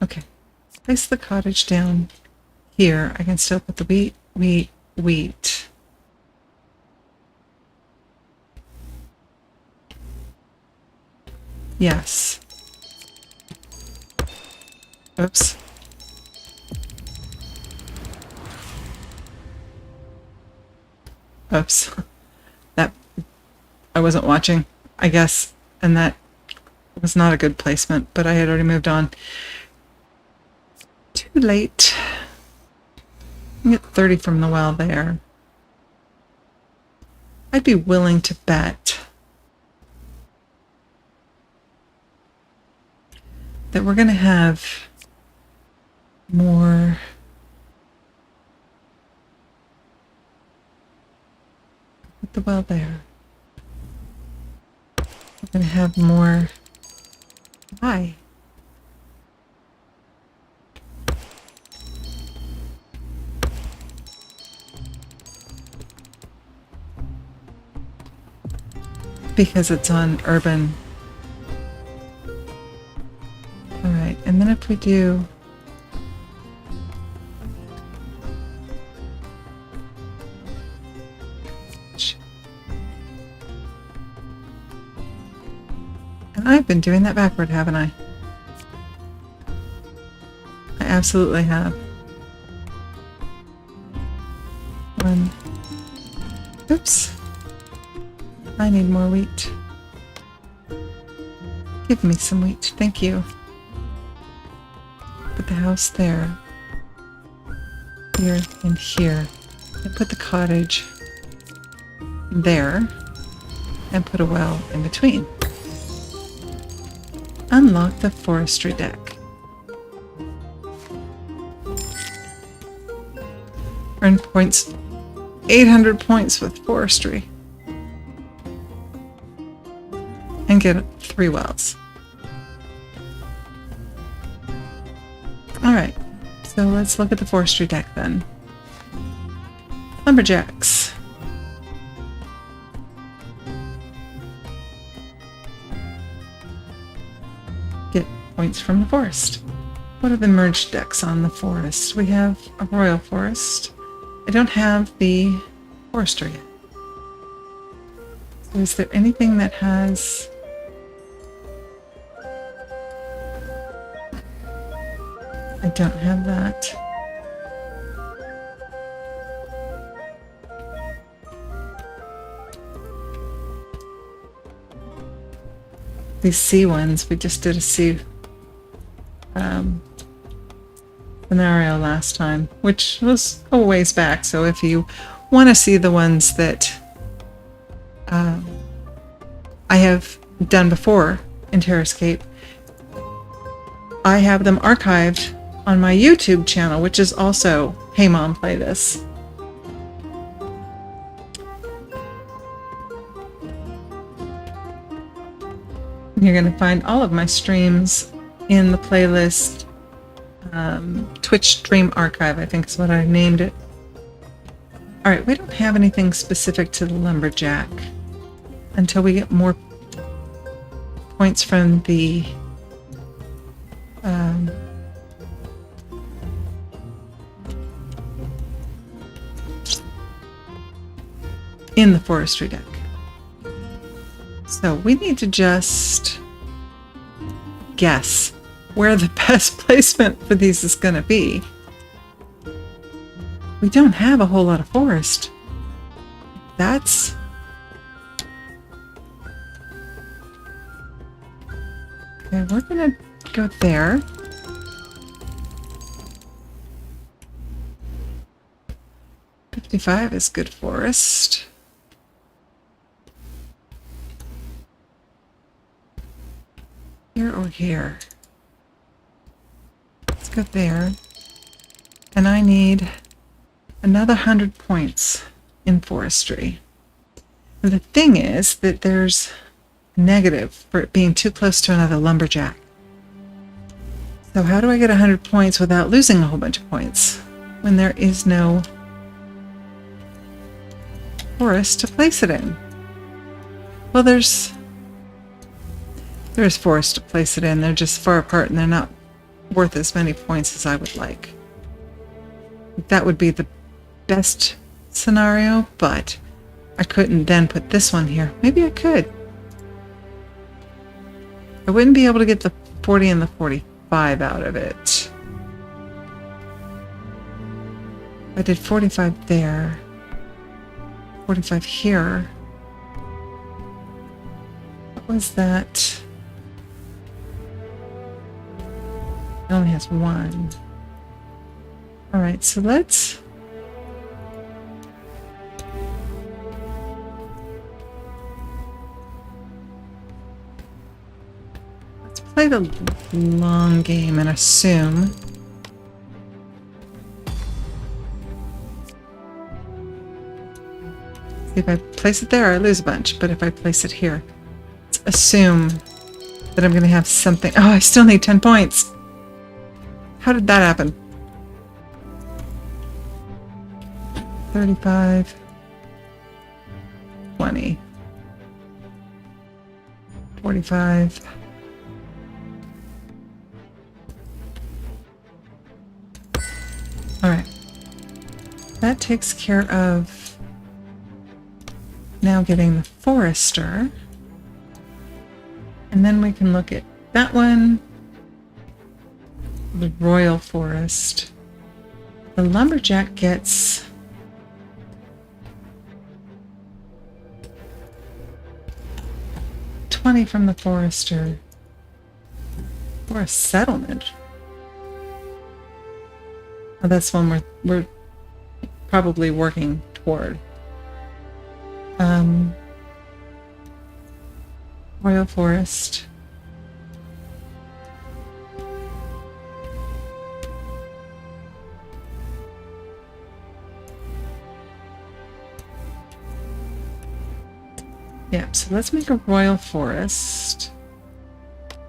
Speaker 1: Okay, place the cottage down here. I can still put the wheat. Yes. Oops. Oops. That I wasn't watching, I guess, and that was not a good placement, but I had already moved on. Too late. I get 30 from the well there. I'd be willing to bet that we're going to have more put the well there. We're gonna have more. Why? Because it's on urban. Alright, and then if we do and I've been doing that backward, haven't I? I absolutely have. One. Oops. I need more wheat. Give me some wheat, thank you. Put the house there. Here and here. And put the cottage there. And put a well in between. Unlock the forestry deck. Earn points. 800 points with forestry. And get 3 wells. Alright, so let's look at the forestry deck then. Lumberjacks. Get points from the forest. What are the merged decks on the forest? We have a royal forest. I don't have the forestry yet. So is there anything that has... I don't have that. These C ones, we just did a C scenario last time, which was a ways back, so if you want to see the ones that I have done before in TerraScape, I have them archived on my YouTube channel, which is also Hey Mom Play This. You're going to find all of my streams in the playlist Twitch Stream Archive, I think is what I named it. Alright, we don't have anything specific to the lumberjack until we get more points from the in the forestry deck. So we need to just guess where the best placement for these is going to be. We don't have a whole lot of forest. That's... Okay, we're going to go there. $55 is good forest. Here or here? Let's go there. And I need another 100 points in forestry. And the thing is that there's a negative for it being too close to another lumberjack. So how do I get 100 points without losing a whole bunch of points when there is no forest to place it in? Well, there's forest to place it in. They're just far apart and they're not worth as many points as I would like. That would be the best scenario, but I couldn't then put this one here. Maybe I could. I wouldn't be able to get the 40 and the 45 out of it. I did 45 there. 45 here. What was that? It only has one. Alright, so let's play the long game and assume if I place it there, I lose a bunch, but if I place it here, it's assume that I'm going to have something. Oh, I still need 10 points. How did that happen? 35, 20, 45. All right. That takes care of now getting the forester. And then we can look at that one, the royal forest. The lumberjack gets $20 from the forester for a settlement. Oh, that's one we're probably working toward. Royal Forest. Yeah, so let's make a Royal Forest.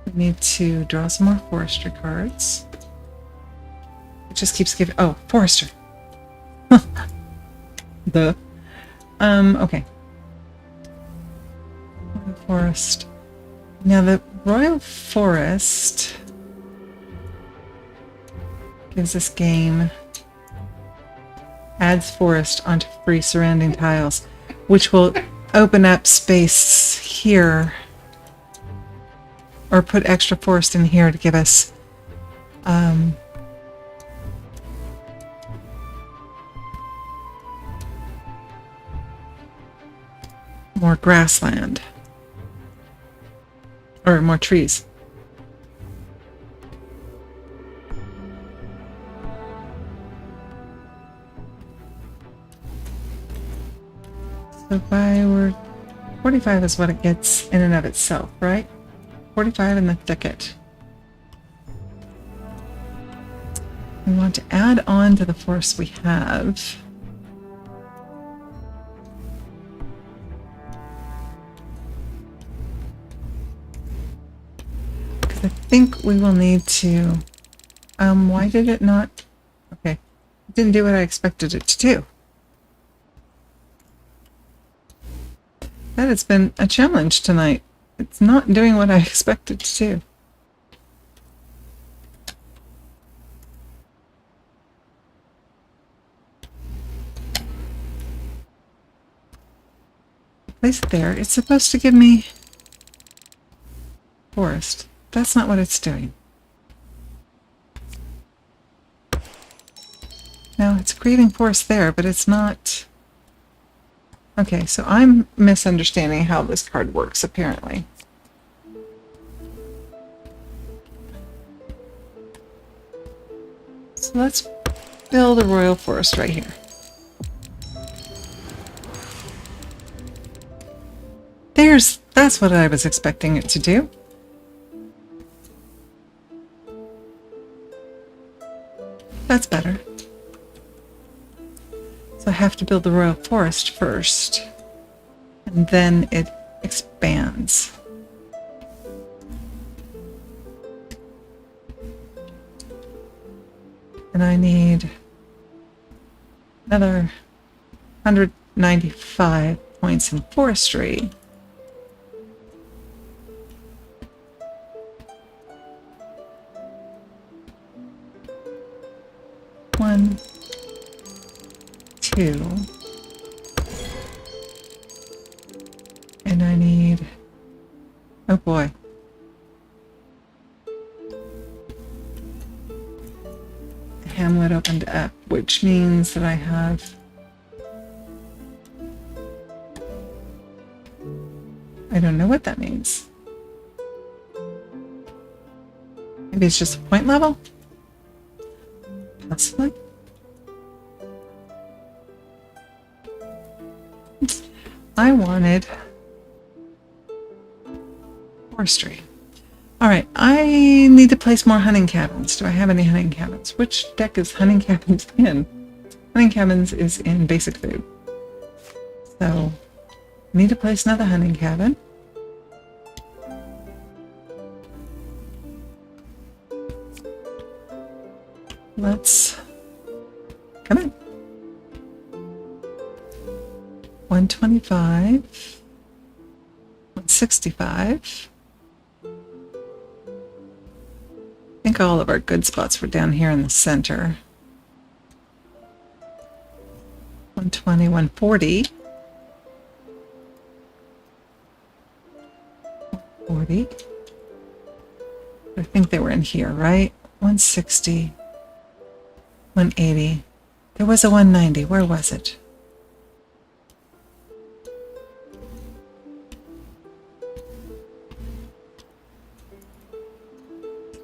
Speaker 1: We need to draw some more forestry cards. It just keeps giving... Oh, forester. Okay. Royal Forest. Now the Royal Forest gives this game adds forest onto free surrounding tiles, which will open up space here, or put extra forest in here to give us more grassland, or more trees. So if I were 45 is what it gets in and of itself, right? 45 in the thicket. We want to add on to the forest we have. Because I think we will need to... why did it not... Okay. It didn't do what I expected it to do. That has been a challenge tonight. It's not doing what I expected to do. Place it there. It's supposed to give me forest. That's not what it's doing. No, it's creating forest there, but it's not... Okay, so I'm misunderstanding how this card works, apparently. So let's build a royal forest right here. That's what I was expecting it to do. That's better. So I have to build the royal forest first, and then it expands. And I need another 195 points in forestry. One, two, and I need, oh boy, the hamlet opened up, which means that I have, I don't know what that means. Maybe it's just a point level? Possibly. I wanted forestry. Alright, I need to place more hunting cabins. Do I have any hunting cabins? Which deck is hunting cabins in? Hunting cabins is in basic food. So, I need to place another hunting cabin. Let's come in. 125, 165. I think all of our good spots were down here in the center. 120, 140. 40. I think they were in here, right? 160, 180. There was a 190. Where was it?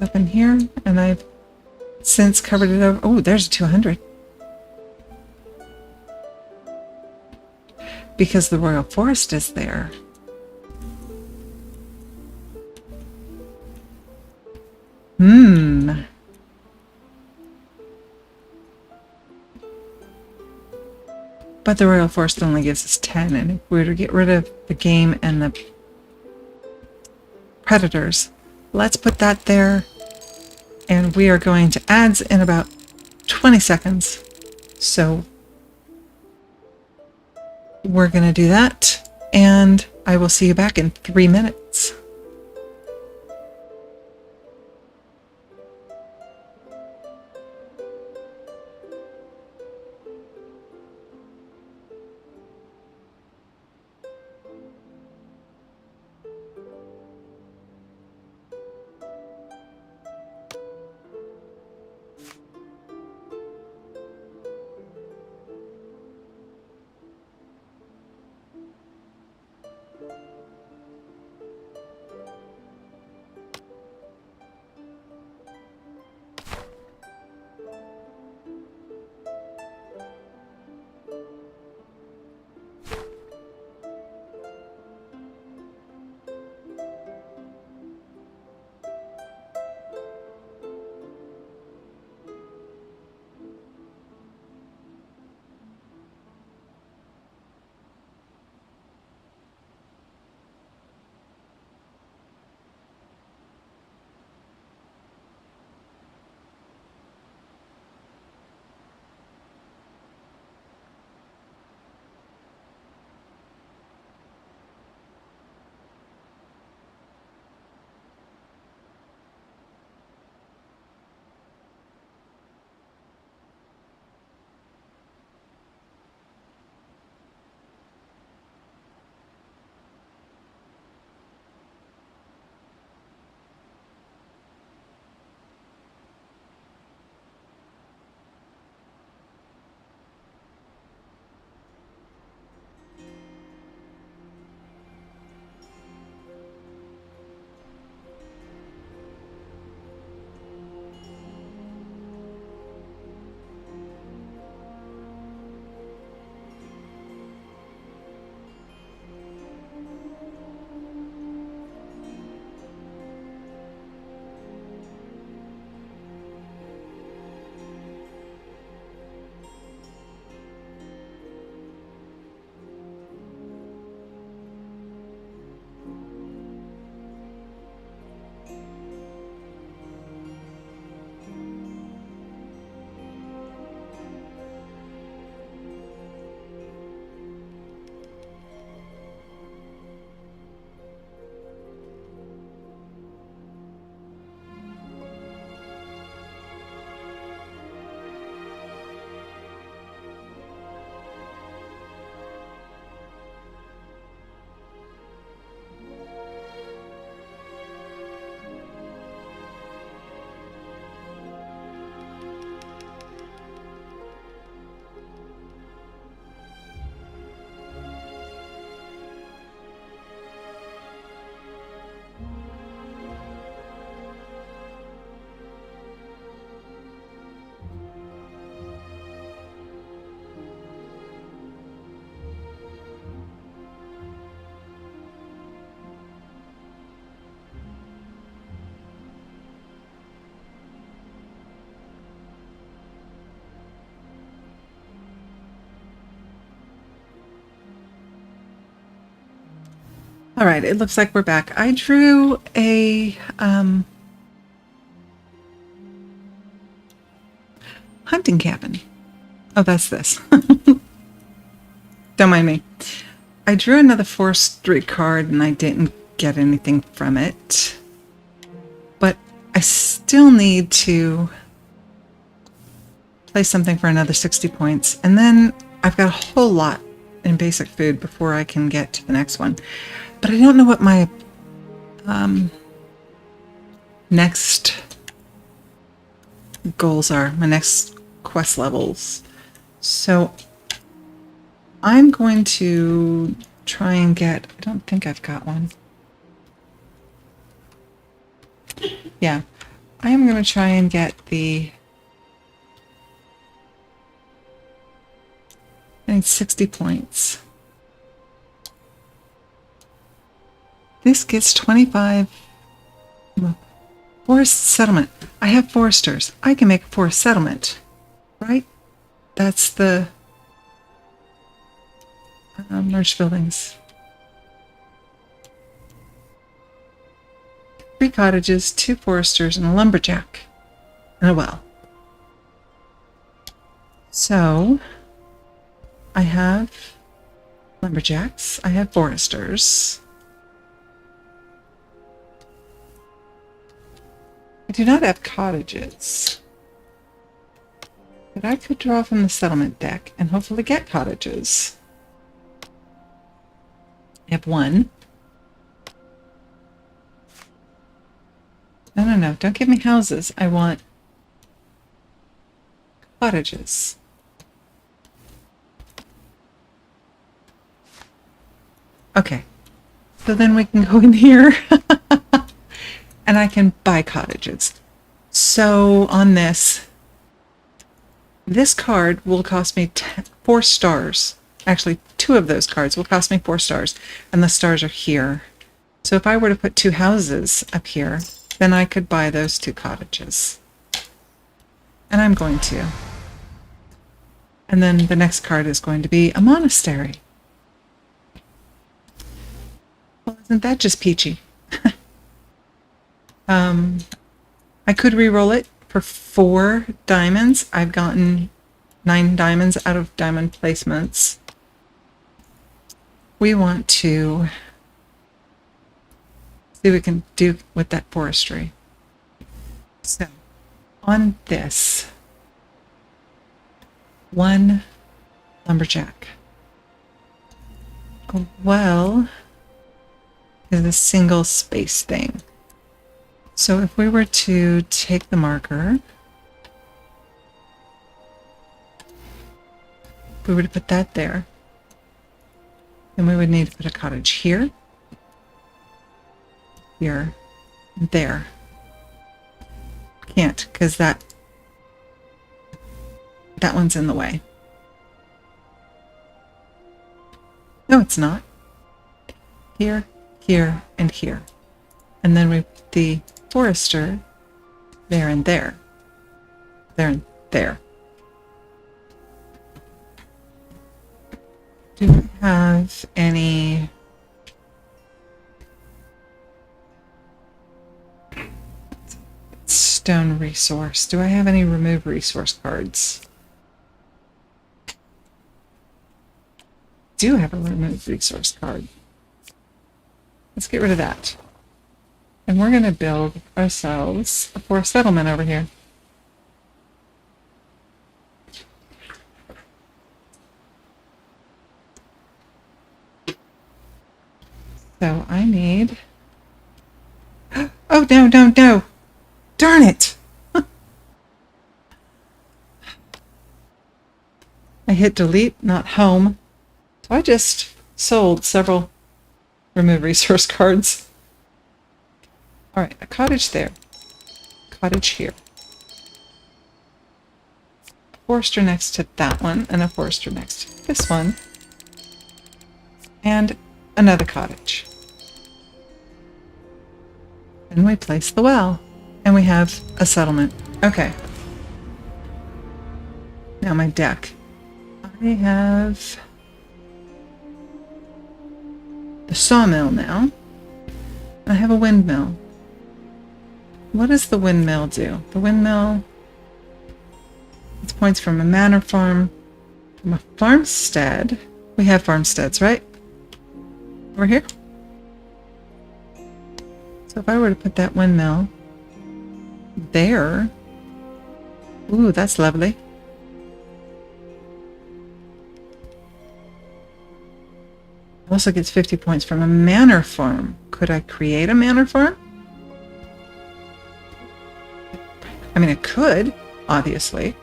Speaker 1: Up in here, and I've since covered it over. Oh, there's a 200. Because the Royal Forest is there. But the Royal Forest only gives us 10, and if we were to get rid of the game and the predators, let's put that there. And we are going to ads in about 20 seconds. So we're going to do that, and I will see you back in 3 minutes. All right, it looks like we're back. I drew a Hunting cabin. Oh, that's this. Don't mind me. I drew another forestry card and I didn't get anything from it. But I still need to play something for another 60 points. And then I've got a whole lot in basic food before I can get to the next one. But I don't know what my next goals are, my next quest levels. So I'm going to try and get, I don't think I've got one. Yeah, I am going to try and get the, I need 60 points. This gets 25. Forest settlement. I have foresters. I can make a forest settlement, right? That's the merged buildings. 3 cottages, 2 foresters, and a lumberjack, and a well. So I have lumberjacks. I have foresters. I do not have cottages, but I could draw from the settlement deck and hopefully get cottages. I have 1. No, don't give me houses. I want cottages. Okay, so then we can go in here and I can buy cottages. So on this card will cost me 4 stars. Actually, 2 of those cards will cost me 4 stars, and the stars are here. So if I were to put 2 houses up here, then I could buy those 2 cottages. And I'm going to. And then the next card is going to be a monastery. Well, isn't that just peachy? I could re-roll it for 4 diamonds. I've gotten 9 diamonds out of diamond placements. We want to see what we can do with that forestry. So on this, 1 lumberjack. A well is a single space thing. So if we were to take the marker, if we were to put that there, then we would need to put a cottage here, here, and there. Can't, because that one's in the way. No, it's not. Here, here, and here. And then we put the forester there and there. There and there. Do we have any stone resource? Do I have any remove resource cards? Do have a remove resource card. Let's get rid of that. And we're going to build ourselves a forest settlement over here. So I need... Oh, no. Darn it! I hit delete, not home. So I just sold several remove resource cards. Alright, a cottage there. Cottage here. A forester next to that one, and a forester next to this one. And another cottage. And we place the well. And we have a settlement. Okay. Now my deck. I have the sawmill now. I have a windmill. What does the windmill do? The windmill It's points from a manor farm, from a farmstead. We have farmsteads, right? Over here. So if I were to put that windmill there, ooh, that's lovely. Also gets 50 points from a manor farm. Could I create a manor farm? I mean, I could, obviously.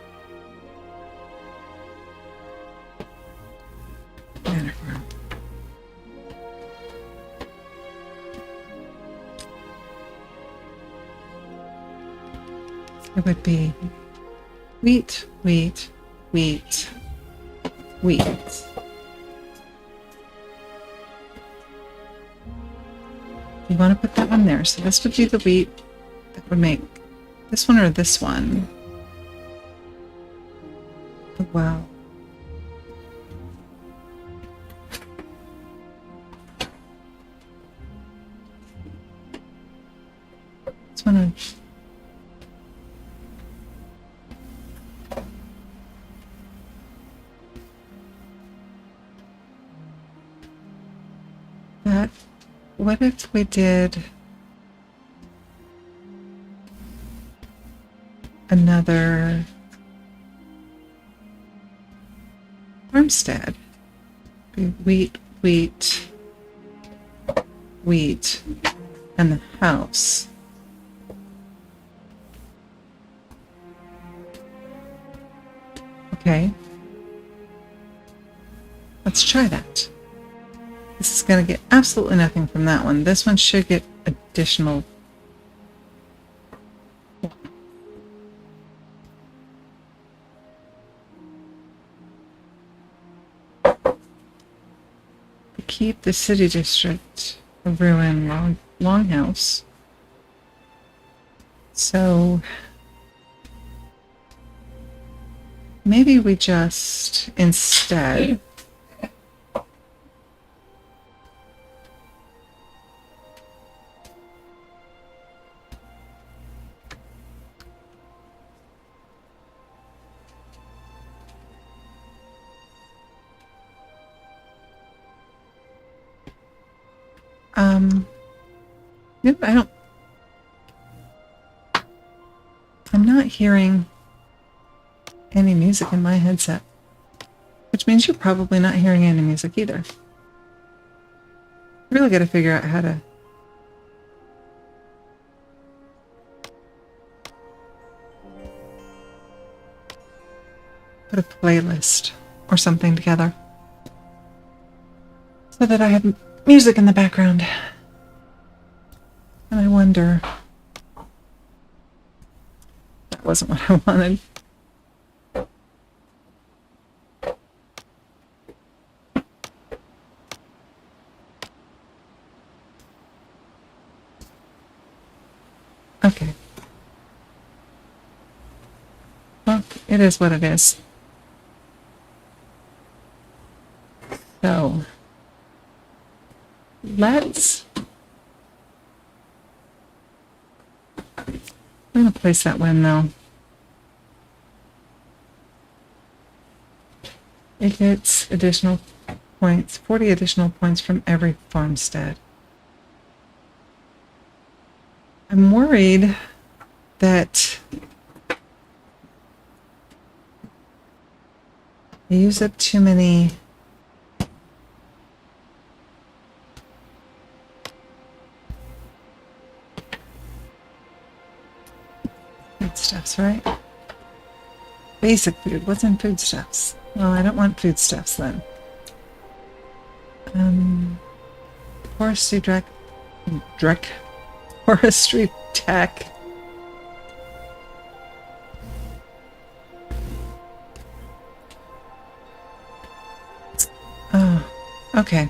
Speaker 1: Manor farm. It would be wheat, wheat, wheat, wheat. You want to put that one there. So this would be the wheat that would make this one or this one. Oh, wow. This one. That. What if we did another farmstead? Wheat, wheat, wheat, and the house. Okay. Let's try that. This is going to get absolutely nothing from that one. This one should get additional. Keep the city district a ruin longhouse. So maybe we just instead nope, I'm not hearing any music in my headset, which means you're probably not hearing any music either. Really got to figure out how to put a playlist or something together so that I have music in the background. And I wonder, that wasn't what I wanted. Okay. Well, it is what it is. So, let's... I'm going to place that windmill. It gets additional points, 40 additional points from every farmstead. I'm worried that I use up too many foodstuffs, right? Basic food. What's in foodstuffs? Well, I don't want foodstuffs then. Forestry forestry tech. Oh, okay.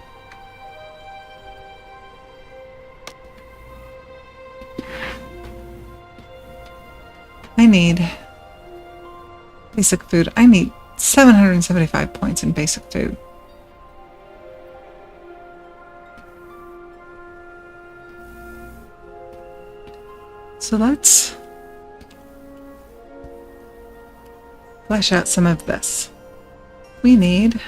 Speaker 1: I need basic food. I need 775 points in basic food. So let's flesh out some of this. We need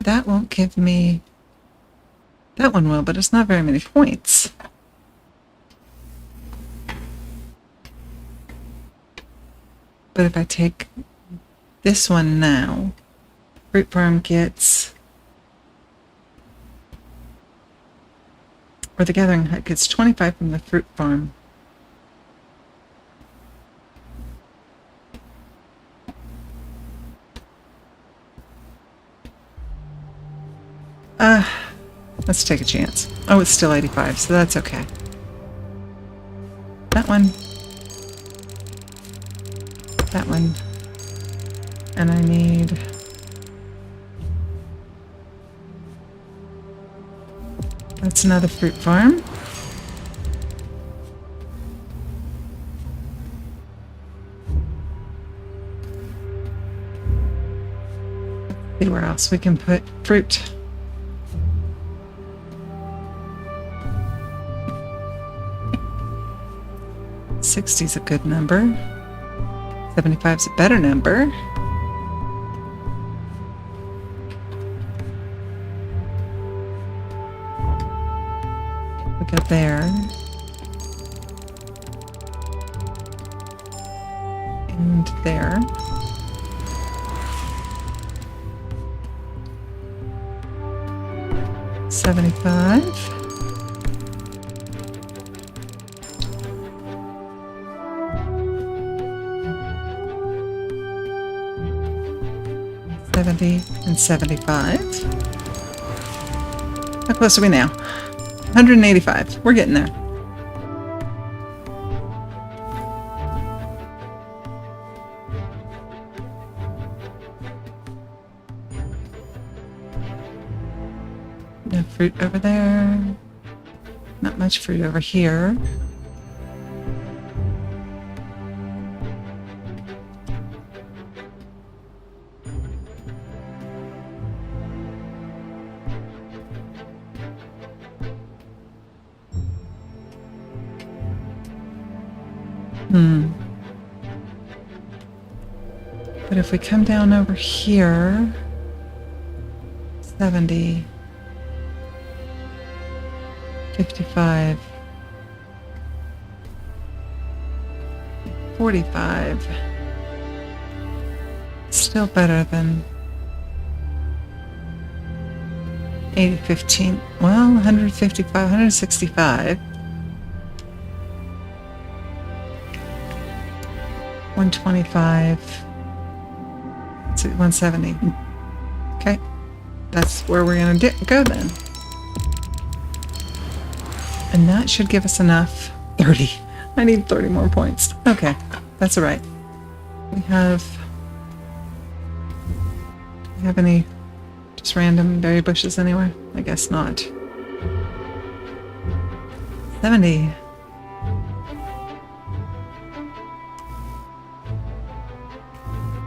Speaker 1: that won't give me, that one will, but it's not very many points. But if I take this one now, fruit farm gets, or the gathering hut gets 25 from the fruit farm. Let's take a chance. Oh, it's still 85, so that's okay. That one. That one. And I need... That's another fruit farm. Let's see where else we can put fruit. 60's a good number. 75's a better number. We got there. And there. $75. And 75. How close are we now? 185. We're getting there. No fruit over there. Not much fruit over here. But if we come down over here, 70, 55, 45, still better than 80, 15, well, 155, 165. 125, 170. Okay, that's where we're going to go then. And that should give us enough. 30. I need 30 more points. Okay, that's all right. We have any just random berry bushes anywhere? I guess not. 70.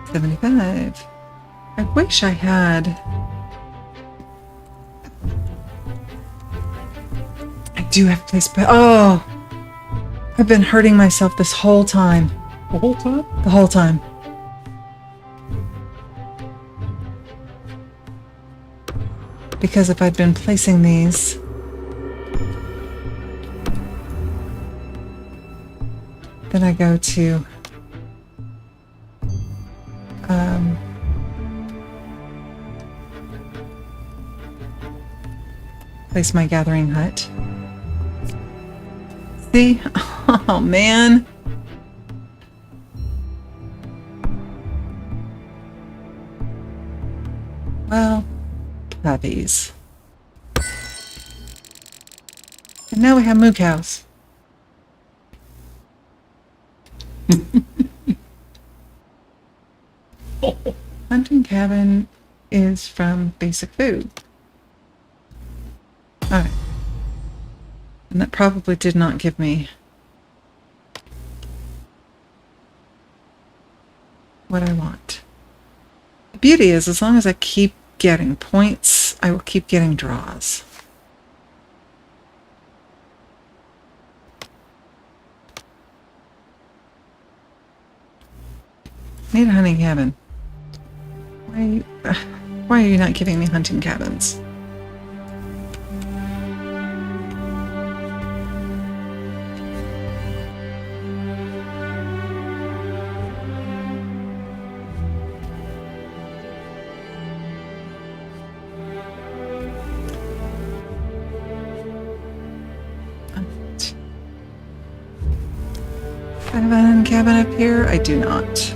Speaker 1: $75. I wish I had. I do have place, but oh, I've been hurting myself this whole time.
Speaker 2: The whole time?
Speaker 1: The whole time. Because if I'd been placing these, then I go to place my gathering hut. See? Oh man. Well, puppies. And now we have moo cows. Hunting cabin is from basic food. Alright. And that probably did not give me what I want. beauty is, as long as I keep getting points, I will keep getting draws. Need a hunting cabin. Why are you not giving me hunting cabins? I have a hunting cabin up here? I do not.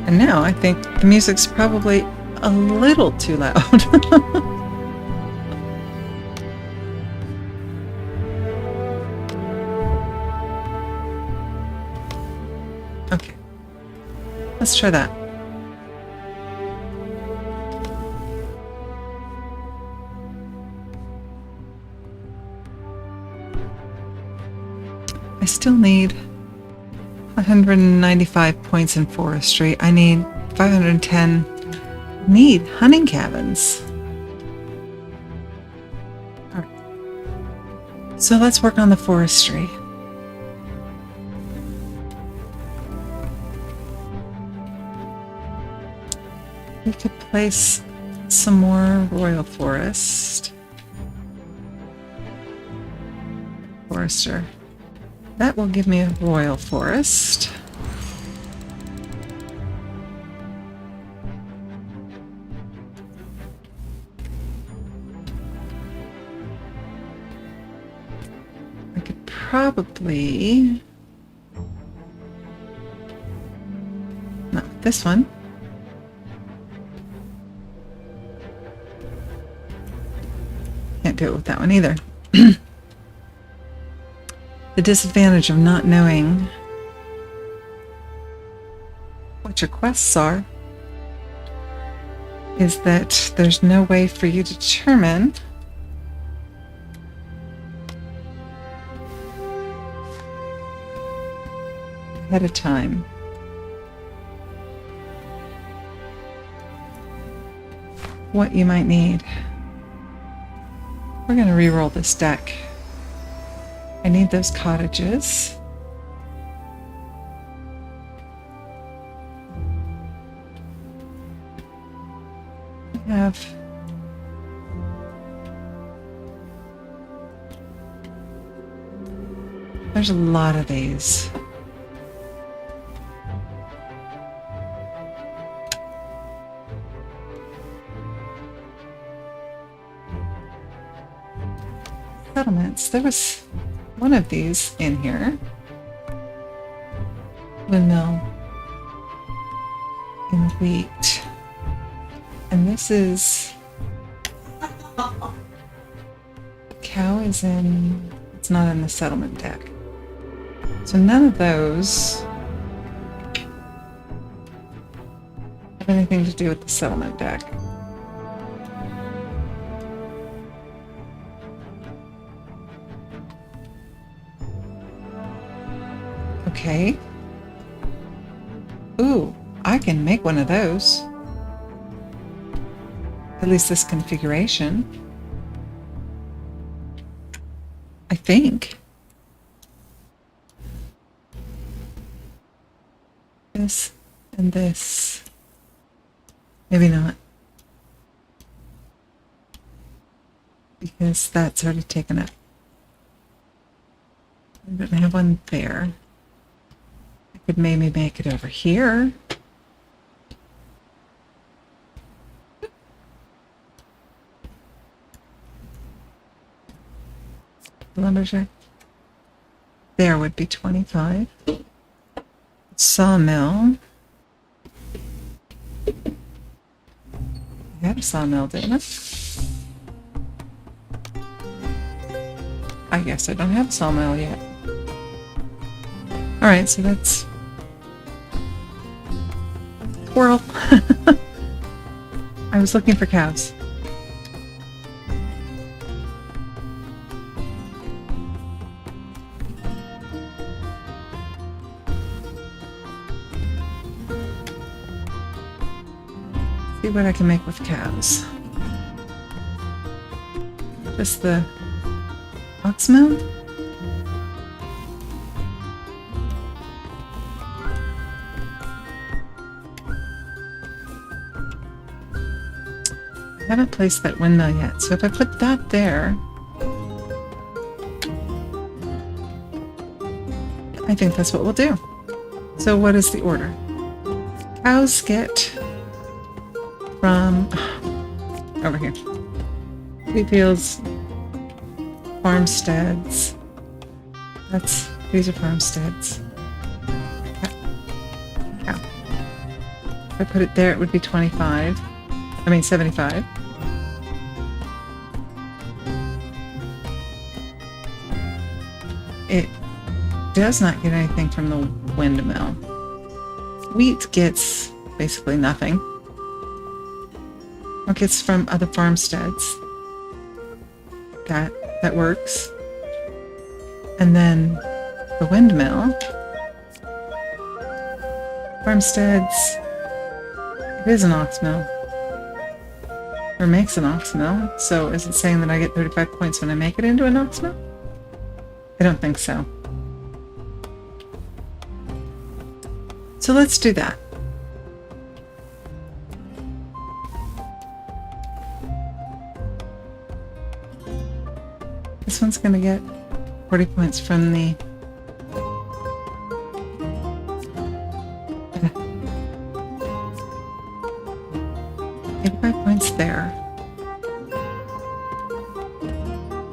Speaker 1: And now I think the music's probably a little too loud. Okay, let's try that. I still need 195 points in forestry. I need 510. Need hunting cabins. All right. So let's work on the forestry. We could place some more royal forester. That will give me a royal forest. I could probably... not with this one. Can't do it with that one either. The disadvantage of not knowing what your quests are is that there's no way for you to determine ahead of time what you might need. We're going to re-roll this deck. I need those cottages. We have there's a lot of these. Settlements. There was one of these in here. Windmill in wheat. And this is... cow is in... it's not in the settlement deck. So none of those have anything to do with the settlement deck. Okay. Ooh, I can make one of those. At least this configuration. I think. This and this. Maybe not. Because that's already taken up. I don't have one there. I could maybe make it over here. Lumberjack. There would be 25. Sawmill. I had a sawmill, didn't I? I guess I don't have a sawmill yet. Alright, so that's... squirrel. I was looking for cows. See what I can make with cows. Just the ox milk? I haven't placed that windmill yet, so if I put that there, I think that's what we'll do. So what is the order? Cows get from over here. Wheat fields, farmsteads. These are farmsteads. Cow. If I put it there, it would be 25. I mean 75. It does not get anything from the windmill. Wheat gets basically nothing. It gets from other farmsteads. That works. And then the windmill. Farmsteads. It is an ox mill. Or makes an ox mill. So is it saying that I get 35 points when I make it into an ox mill? I don't think so. So let's do that. This one's going to get 40 points from the... 85 points there.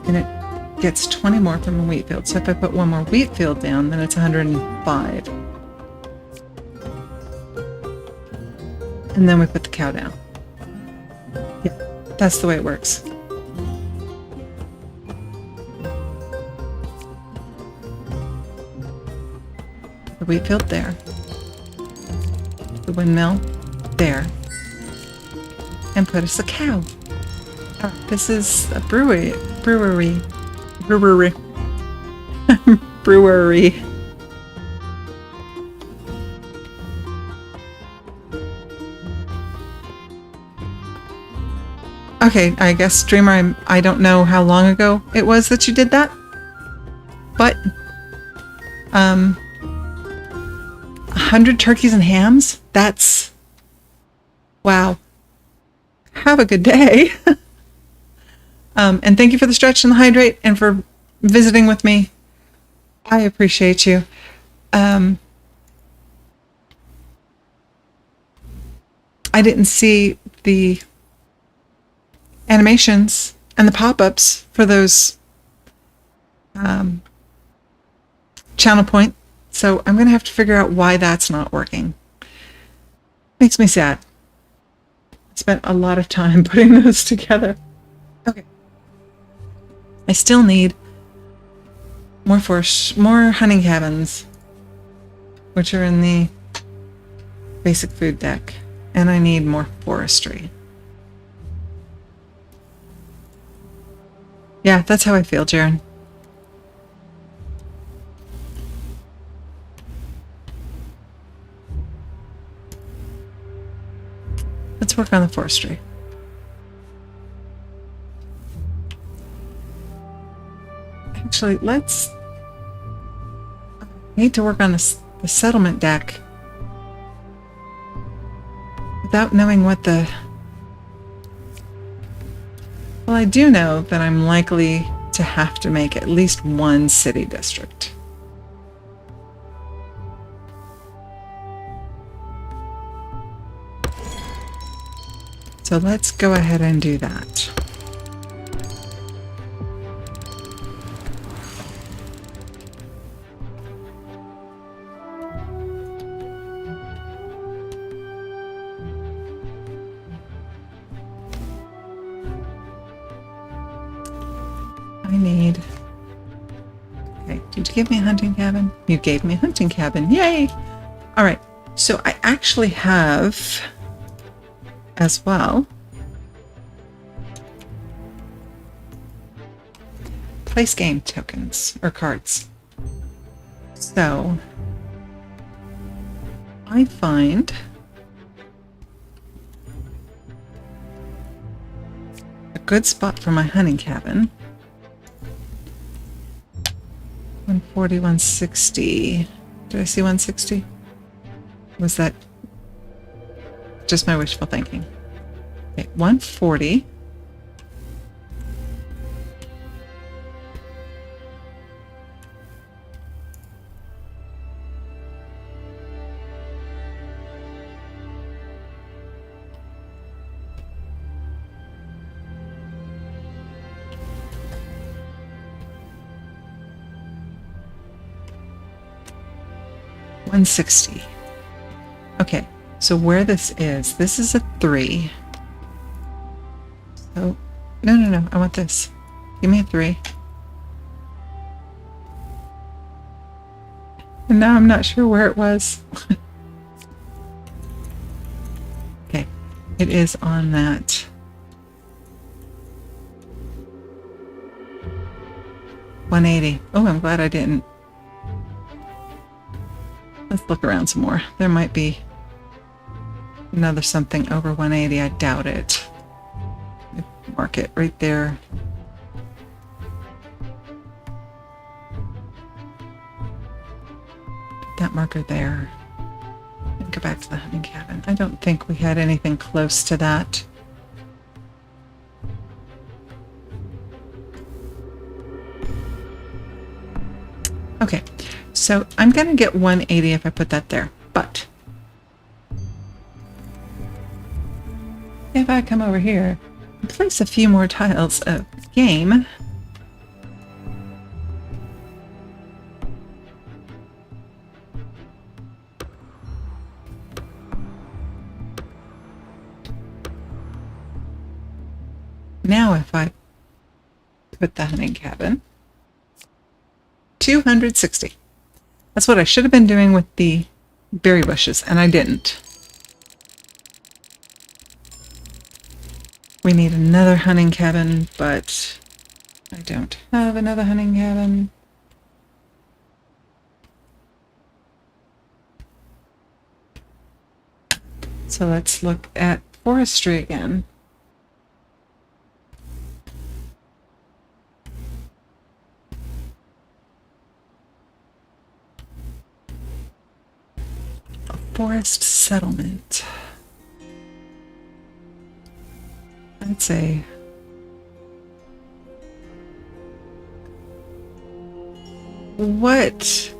Speaker 1: And it gets 20 more from a wheat field. So if I put one more wheat field down, then it's 105. And then we put the cow down. Yeah, that's the way it works. The wheat field there. The windmill there. And put us a cow. Oh, this is a brewery. Brewery. Okay, I guess streamer, I don't know how long ago it was that you did that, but 100 turkeys and hams? That's... wow. Have a good day. And thank you for the stretch and the hydrate and for visiting with me. I appreciate you. I didn't see the animations and the pop-ups for those channel point, so I'm gonna have to figure out why that's not working. Makes me sad. I spent a lot of time putting those together. Okay, I still need more more hunting cabins, which are in the basic food deck, and I need more forestry. Yeah, that's how I feel, Jaren. Let's work on the forestry. Actually, let's... I need to work on the settlement deck without knowing what the... Well, I do know that I'm likely to have to make at least one city district. So let's go ahead and do that. Okay, did you give me a hunting cabin? You gave me a hunting cabin. Yay! All right, so I actually have as well place game tokens or cards. So I find good spot for my hunting cabin. 140, 160. Did I see 160? Was that just my wishful thinking? Okay, 140. $160. Okay, so where this is a 3. So, no, I want this. Give me a 3. And now I'm not sure where it was. Okay, it is on that. $180. Oh, I'm glad I didn't. Let's look around some more. There might be another something over 180. I doubt it. Mark it right there. Put that marker there. And go back to the hunting cabin. I don't think we had anything close to that. Okay, so I'm going to get 180 if I put that there, but if I come over here and place a few more tiles of game, now if I put the hunting cabin, 260. That's what I should have been doing with the berry bushes, and I didn't. We need another hunting cabin, but I don't have another hunting cabin. So let's look at forestry again. Forest settlement. I'd say what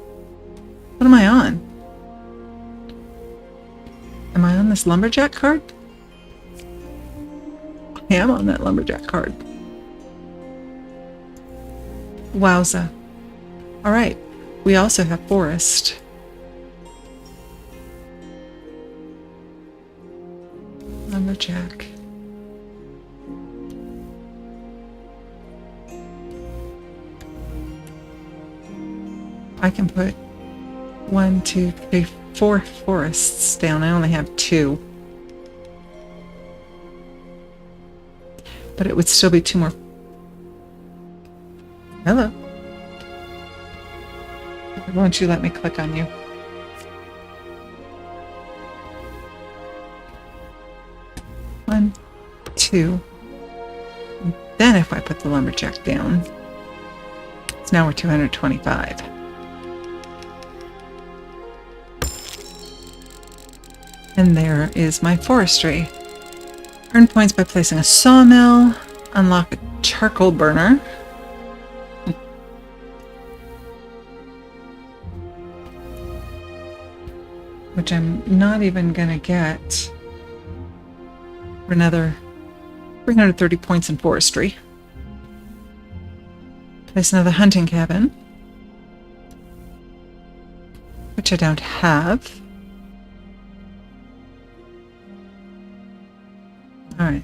Speaker 1: am I on? Am I on this lumberjack card? I am on that lumberjack card. Wowza. All right. We also have forest. Lumberjack. I can put 1, 2, 3, 4 forests down. I only have 2. But it would still be 2 more. Hello. Why won't you let me click on you? One, 2. And then if I put the lumberjack down, so now we're 225. And there is my forestry. Earn points by placing a sawmill. Unlock a charcoal burner. Which I'm not even going to get for another 330 points in forestry. Place another hunting cabin, which I don't have. Alright.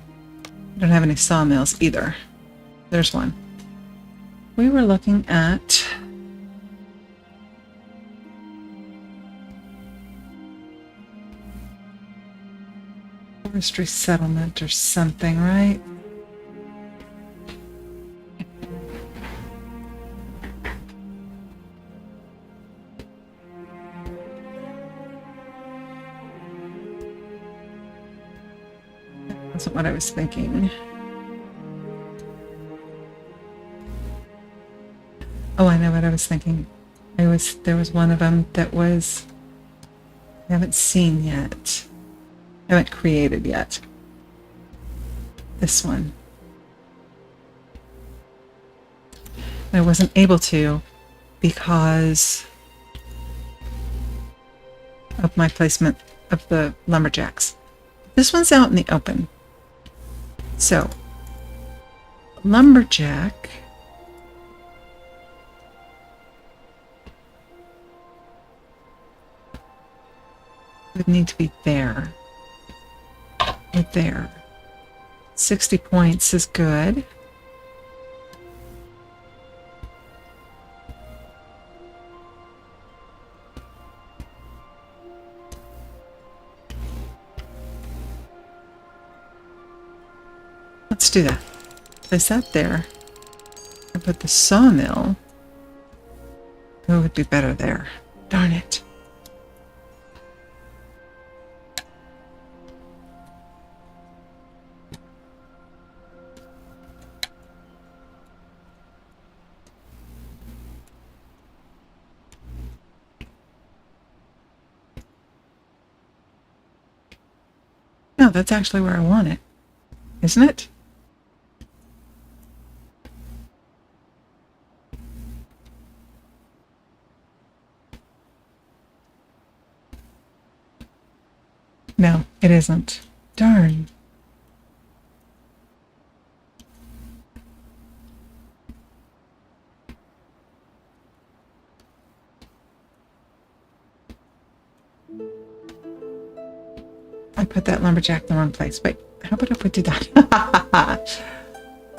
Speaker 1: I don't have any sawmills either. There's one. We were looking at forestry settlement or something, right? That's what I was thinking. Oh, I know what I was thinking. There was one of them that was, I haven't seen yet. I haven't created yet. This one. I wasn't able to because of my placement of the lumberjacks. This one's out in the open. So, lumberjack would need to be there. Right there. 60 points is good. Let's do that. Place that there. And put the sawmill. Oh, it would be better there. Darn it. No, that's actually where I want it. Isn't it? No, it isn't. Darn. I put that lumberjack in the wrong place. Wait, how about if we do that?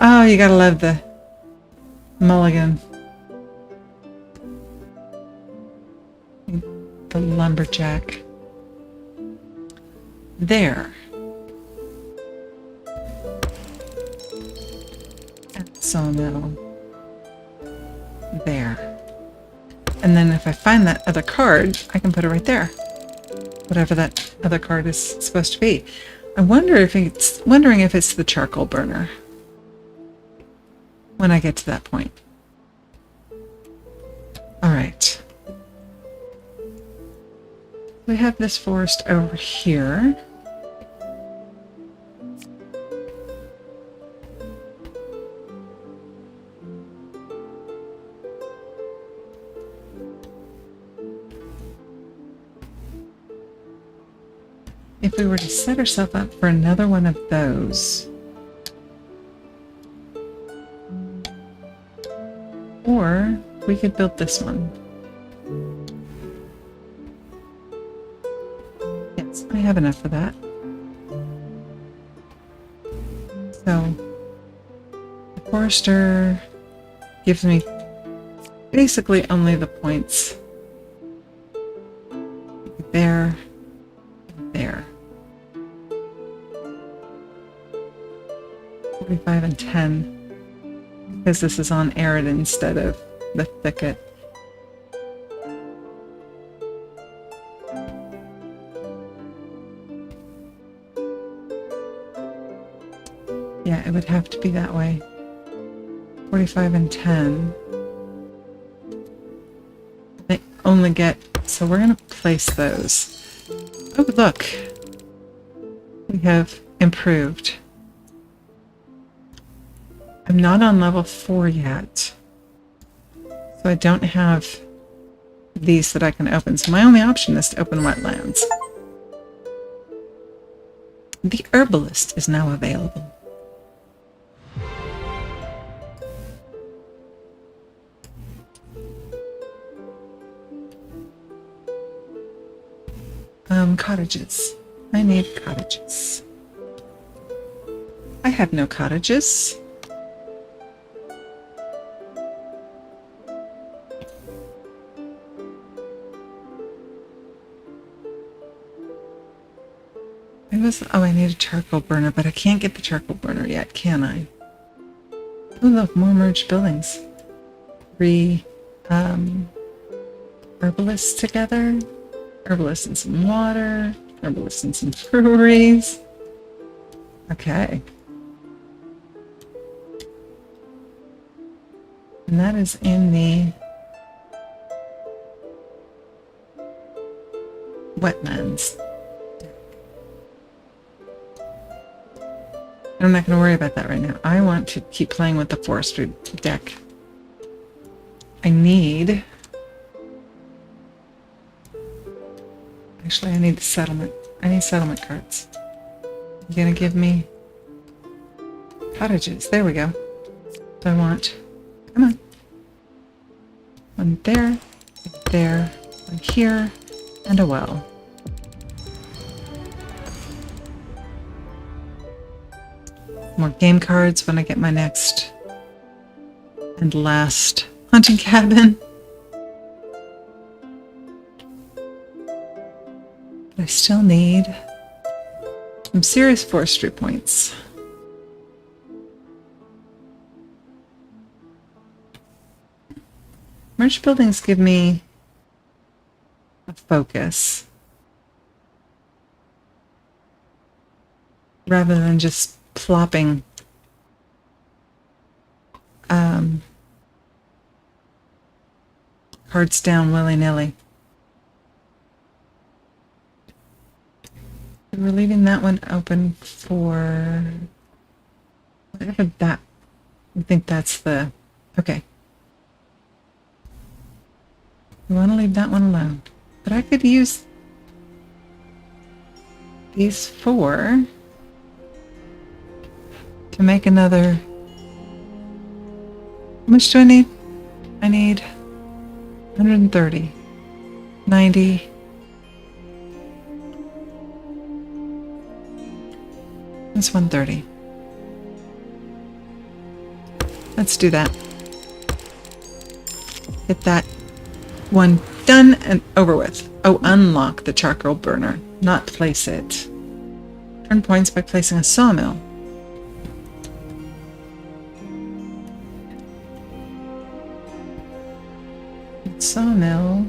Speaker 1: Oh, you gotta love the mulligan. The lumberjack. There. And sawmill. There. And then if I find that other card, I can put it right there. Whatever that other card is supposed to be. I wonder if it's wondering if it's the charcoal burner. When I get to that point. Alright. We have this forest over here. If we were to set ourselves up for another one of those, or we could build this one. Yes, I have enough for that. So, the forester gives me basically only the points there, there. 45 and 10, because this is on arid instead of the thicket. Yeah, it would have to be that way. 45 and 10. They only get, so we're going to place those. Oh, look. We have improved. I'm not on level 4 yet. So I don't have these that I can open. So my only option is to open wetlands. The herbalist is now available. Cottages. I need cottages. I have no cottages. Oh, I need a charcoal burner, but I can't get the charcoal burner yet, can I? Oh, look, more merged buildings. 3 herbalists together. Herbalists and some water. Herbalists and some breweries. Okay. And that is in the wetlands. I'm not going to worry about that right now. I want to keep playing with the forestry deck. I need... Actually, I need the settlement. I need settlement cards. You're going to give me cottages. There we go. So I want... Come on. One there, one here, and a well. More game cards when I get my next and last hunting cabin. But I still need some serious forestry points. Merge buildings give me a focus rather than just plopping cards down willy-nilly. We're leaving that one open for whatever that... I think that's the... Okay. We want to leave that one alone. But I could use these 4 to make another... How much do I need? I need 130, 90. That's 130. Let's do that. Get that one done and over with. Oh, unlock the charcoal burner, not place it. Earn points by placing a sawmill. Sawmill.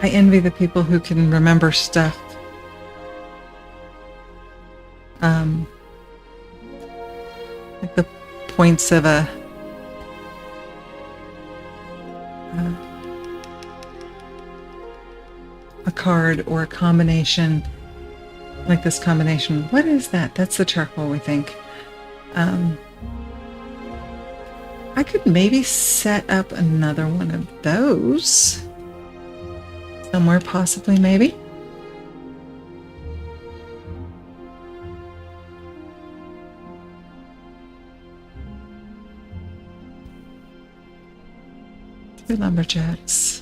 Speaker 1: I envy the people who can remember stuff. Like the points of a card or a combination, like this combination. What is that? That's the charcoal, we think. I could maybe set up another one of those somewhere, possibly, maybe. Two lumberjacks.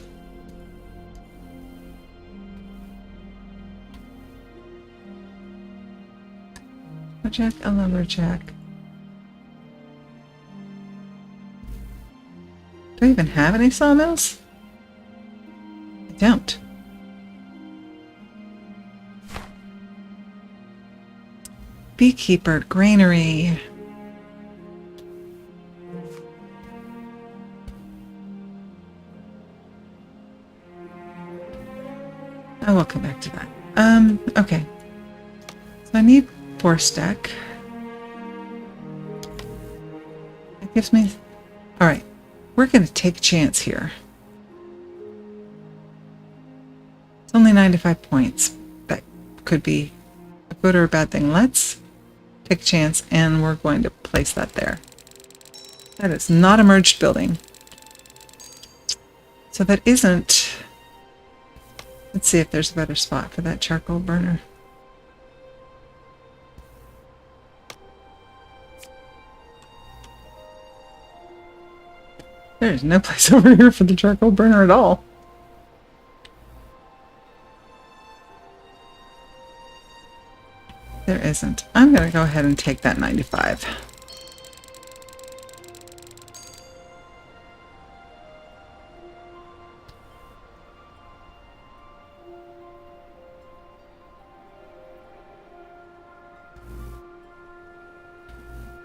Speaker 1: A lumberjack. Do I even have any sawmills? I don't. Beekeeper, granary. Oh, we'll come back to that. Okay. So I need 4 stack. That gives me... Alright. We're going to take a chance here. It's only 95 points. That could be a good or a bad thing. Let's take a chance, and we're going to place that there. That is not a merged building. So that isn't... Let's see if there's a better spot for that charcoal burner. There's no place over here for the charcoal burner at all. There isn't. I'm going to go ahead and take that 95.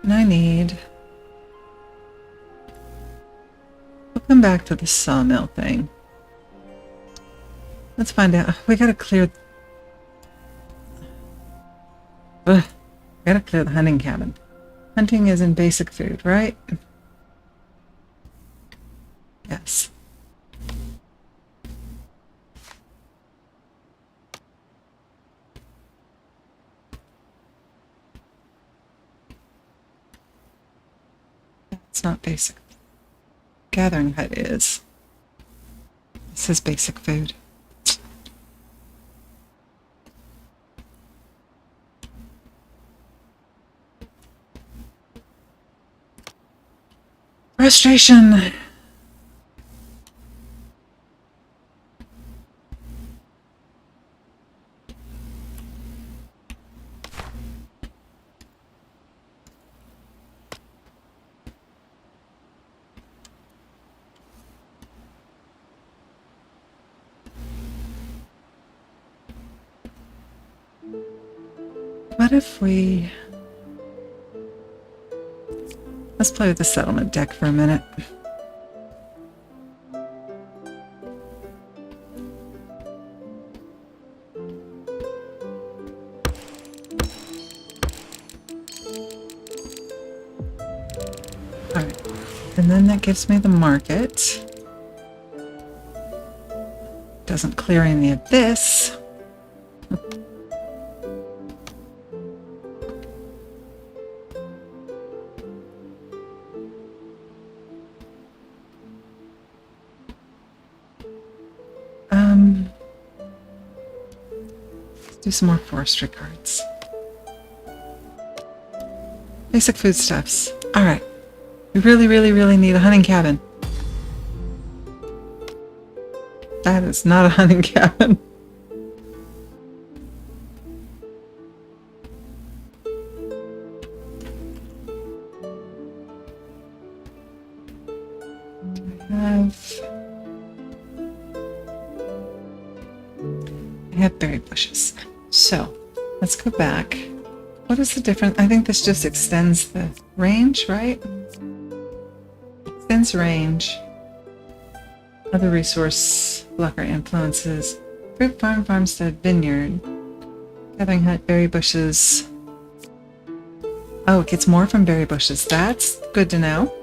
Speaker 1: And I need... We'll come back to the sawmill thing. Let's find out. We gotta clear... Ugh. We gotta clear the hunting cabin. Hunting is in basic food, right? Yes. It's not basic. Gathering hut is. This is basic food. Frustration! What if we... Let's play with the settlement deck for a minute. Alright, and then that gives me the market. Doesn't clear any of this. Let's do some more forestry cards. Basic foodstuffs. Alright. We really, really, really need a hunting cabin. That is not a hunting cabin. I have berry bushes. So let's go back. What is the difference? I think this just extends the range, right? Extends range. Other resource blocker influences. Fruit farm, farmstead, vineyard. Gathering hut, berry bushes. Oh, it gets more from berry bushes. That's good to know.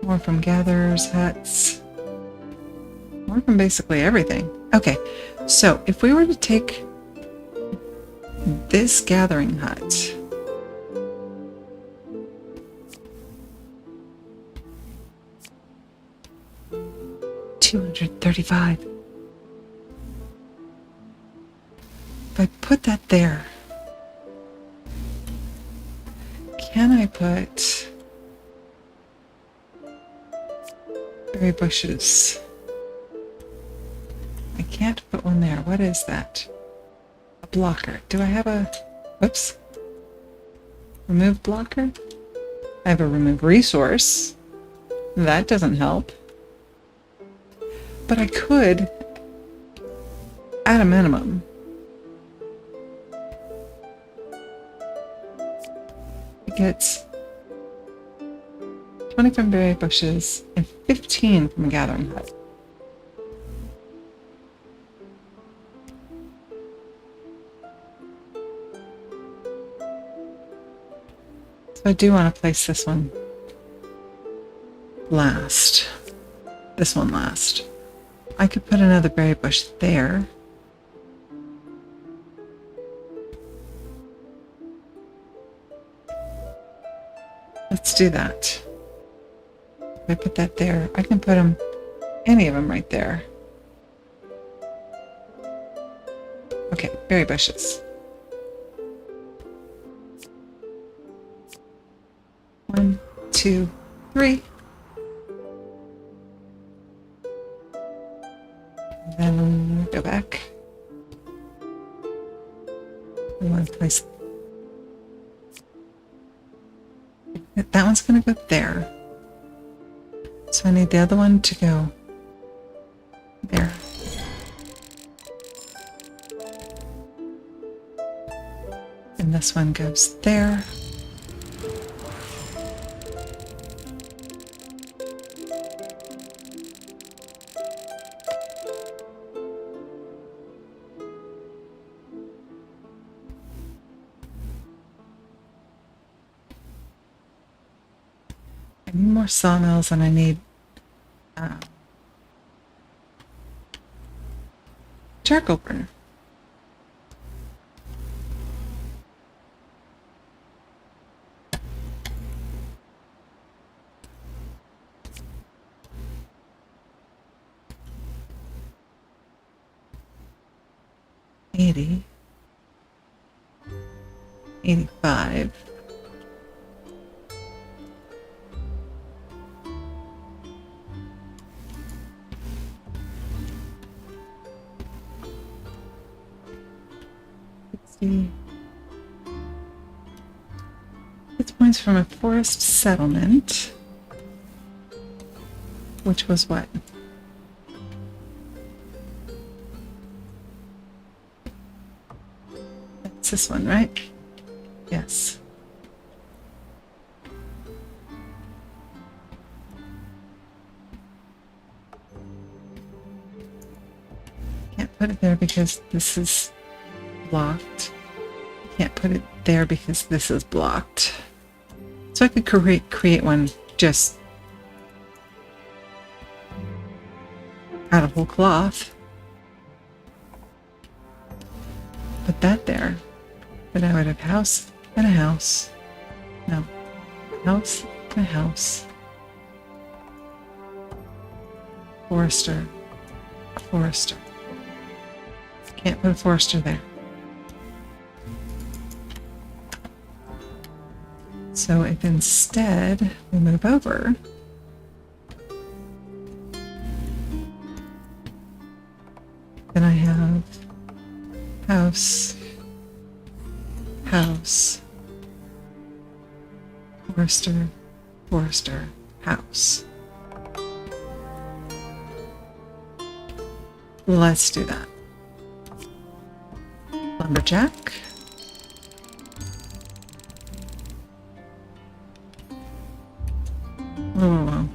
Speaker 1: More from gatherers' huts. More from basically everything. Okay, so if we were to take this gathering hut, $235. If I put that there, can I put berry bushes? I can't put one there. What is that? A blocker. Do I have a... Whoops. Remove blocker? I have a remove resource. That doesn't help. But I could, at a minimum, it gets 20 from berry bushes and 15 from a gathering hut. So I do want to place this one last. This one last. I could put another berry bush there. Let's do that. If I put that there, I can put them, any of them right there. Okay, berry bushes. 1, 2, 3. Then go back. We want to place that one's going to go there. So I need the other one to go there. And this one goes there. need more sawmills and I need charcoal burner. $80, $85. It's points from a forest settlement, which was what? That's this one, right? Yes. Can't put it there because this is blocked. Can't put it there because this is blocked. So I could create one just out of whole cloth. Put that there. Then I would have house and a house. No. House and a house. Forester. Forester. Can't put a forester there. So if instead we move over, then I have house, house, forester, forester, house. Let's do that. Lumberjack. Oh.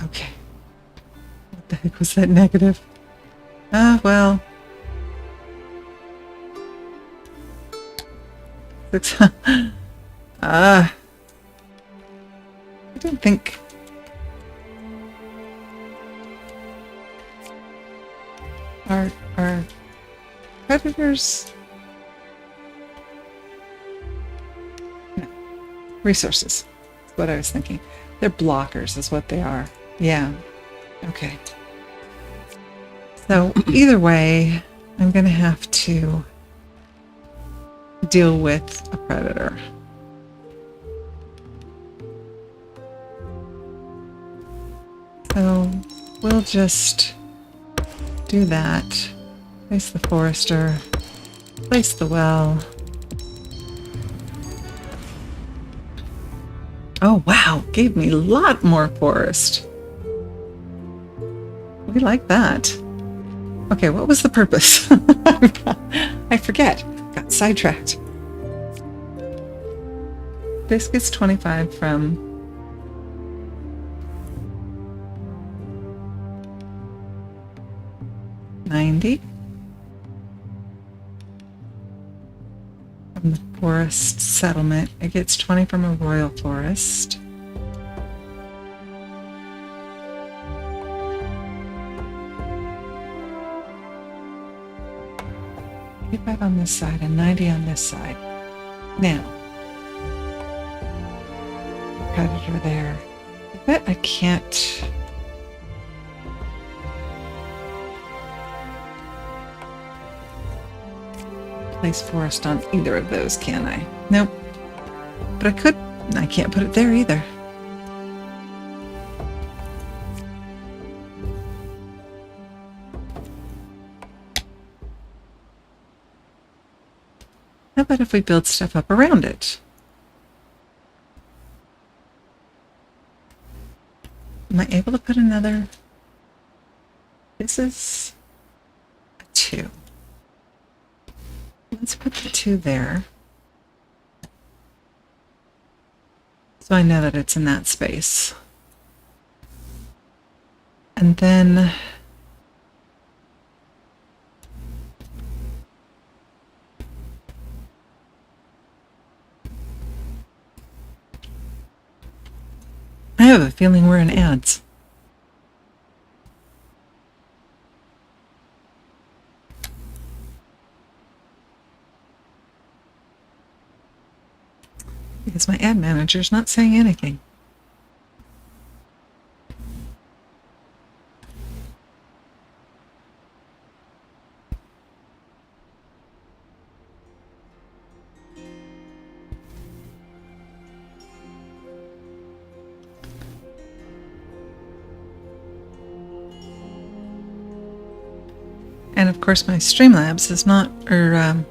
Speaker 1: Okay. What the heck was that negative? Ah, well. I don't think. Are predators? No. Resources. That's what I was thinking. They're blockers is what they are. Yeah. Okay. So either way, I'm going to have to deal with a predator. So we'll just do that. Place the forester. Place the well. Oh wow, gave me a lot more forest. We like that. Okay, what was the purpose? I forget. Got sidetracked. This gets 25 from $90 from the forest settlement. It gets 20 from a royal forest. $85 on this side and 90 on this side. Now, predator there. I bet I can't. Place forest on either of those, can I? Nope. But I could. I can't put it there either. How about if we build stuff up around it? Am I able to put another? This is a 2. Let's put the 2 there. So I know that it's in that space. And then have a feeling we're in ads. Because my ad manager's not saying anything. And of course my Streamlabs is not, or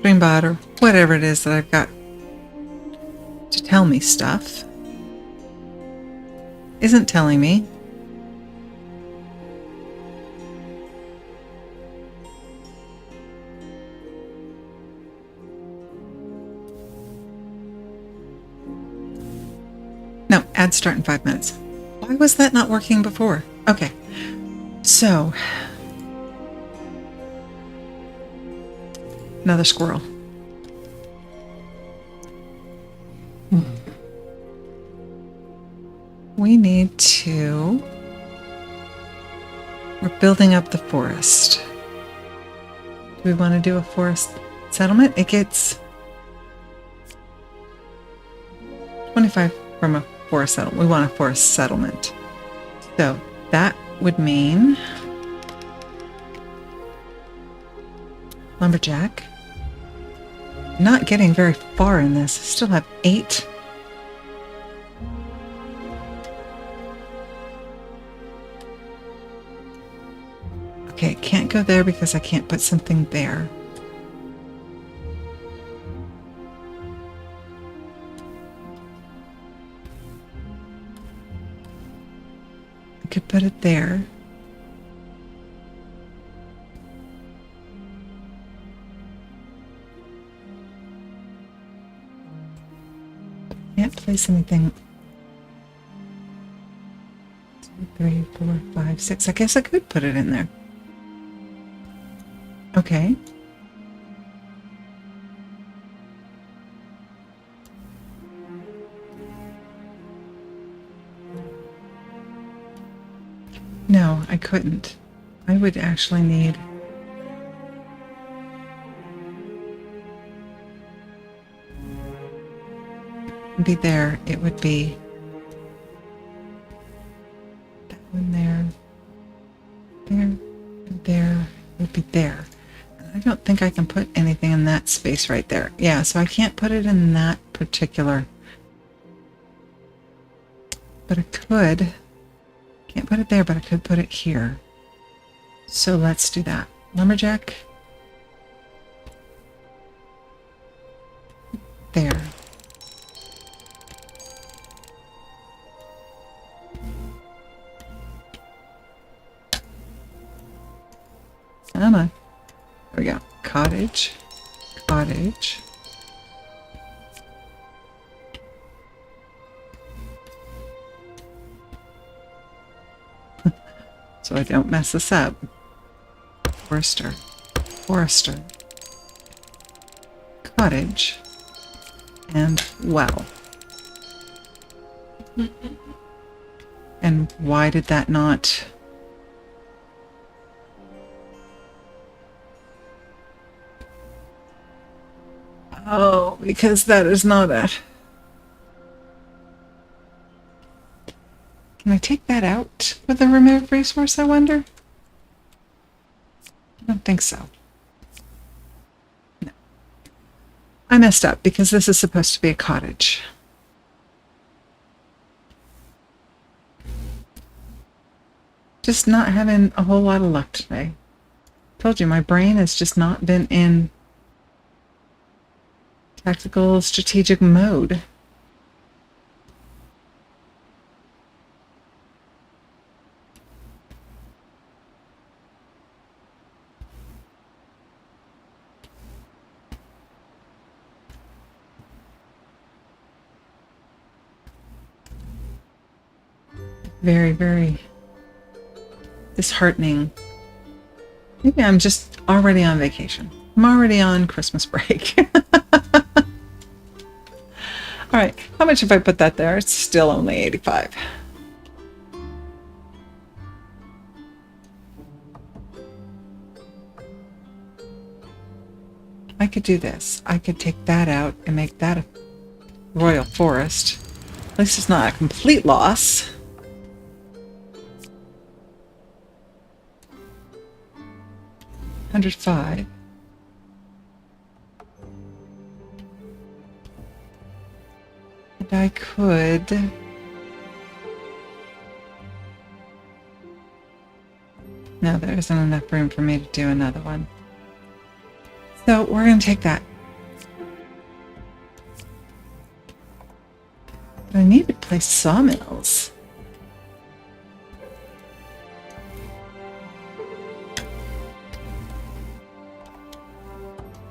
Speaker 1: Streambot, or whatever it is that I've got to tell me stuff, isn't telling me. No, ads start in 5 minutes. Why was that not working before? Okay, so another squirrel. We need to... We're building up the forest. Do we want to do a forest settlement? It gets 25 from a forest settlement. We want a forest settlement. So that would mean lumberjack. Not getting very far in this. I still have 8. Okay, can't go there because I can't put something there. I could put it there. Can't place anything. 2, 3, 4, 5, 6. I guess I could put it in there. Okay. No, I couldn't. I would actually need... be there. It would be that one there, there, and there. It would be there. I don't think I can put anything in that space right there. Yeah, so I can't put it in that particular. But I could. Can't put it there, but I could put it here. So let's do that. Lumberjack. There. Come on. There we go. Cottage. Cottage. So I don't mess this up. Forester. Forester. Cottage. And well. And why did that not... Oh, because that is not it. Can I take that out with a remove resource, I wonder? I don't think so. No. I messed up because this is supposed to be a cottage. Just not having a whole lot of luck today. Told you, my brain has just not been in tactical strategic mode. Very, very disheartening. Maybe I'm just already on vacation. I'm already on Christmas break. All right. How much if I put that there? It's still only 85. I could do this. I could take that out and make that a royal forest. At least it's not a complete loss. $105. And I could... No, there isn't enough room for me to do another one. So we're going to take that. But I need to place sawmills.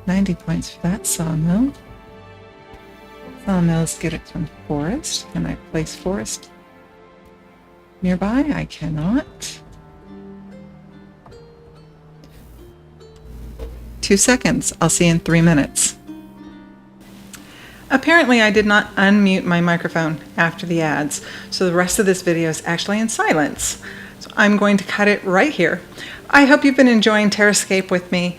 Speaker 1: $90 points for that sawmill. Sawmills get it from forest. Can I place forest nearby? I cannot. 2 seconds. I'll see you in 3 minutes. Apparently I did not unmute my microphone after the ads, so the rest of this video is actually in silence. So I'm going to cut it right here. I hope you've been enjoying TerraScape with me.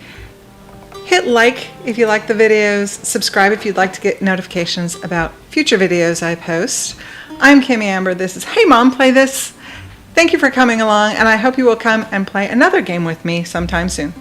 Speaker 1: Hit like if you like the videos, subscribe if you'd like to get notifications about future videos I post. I'm Kimmy Amber. This is Hey Mom, Play This. Thank you for coming along, and I hope you will come and play another game with me sometime soon.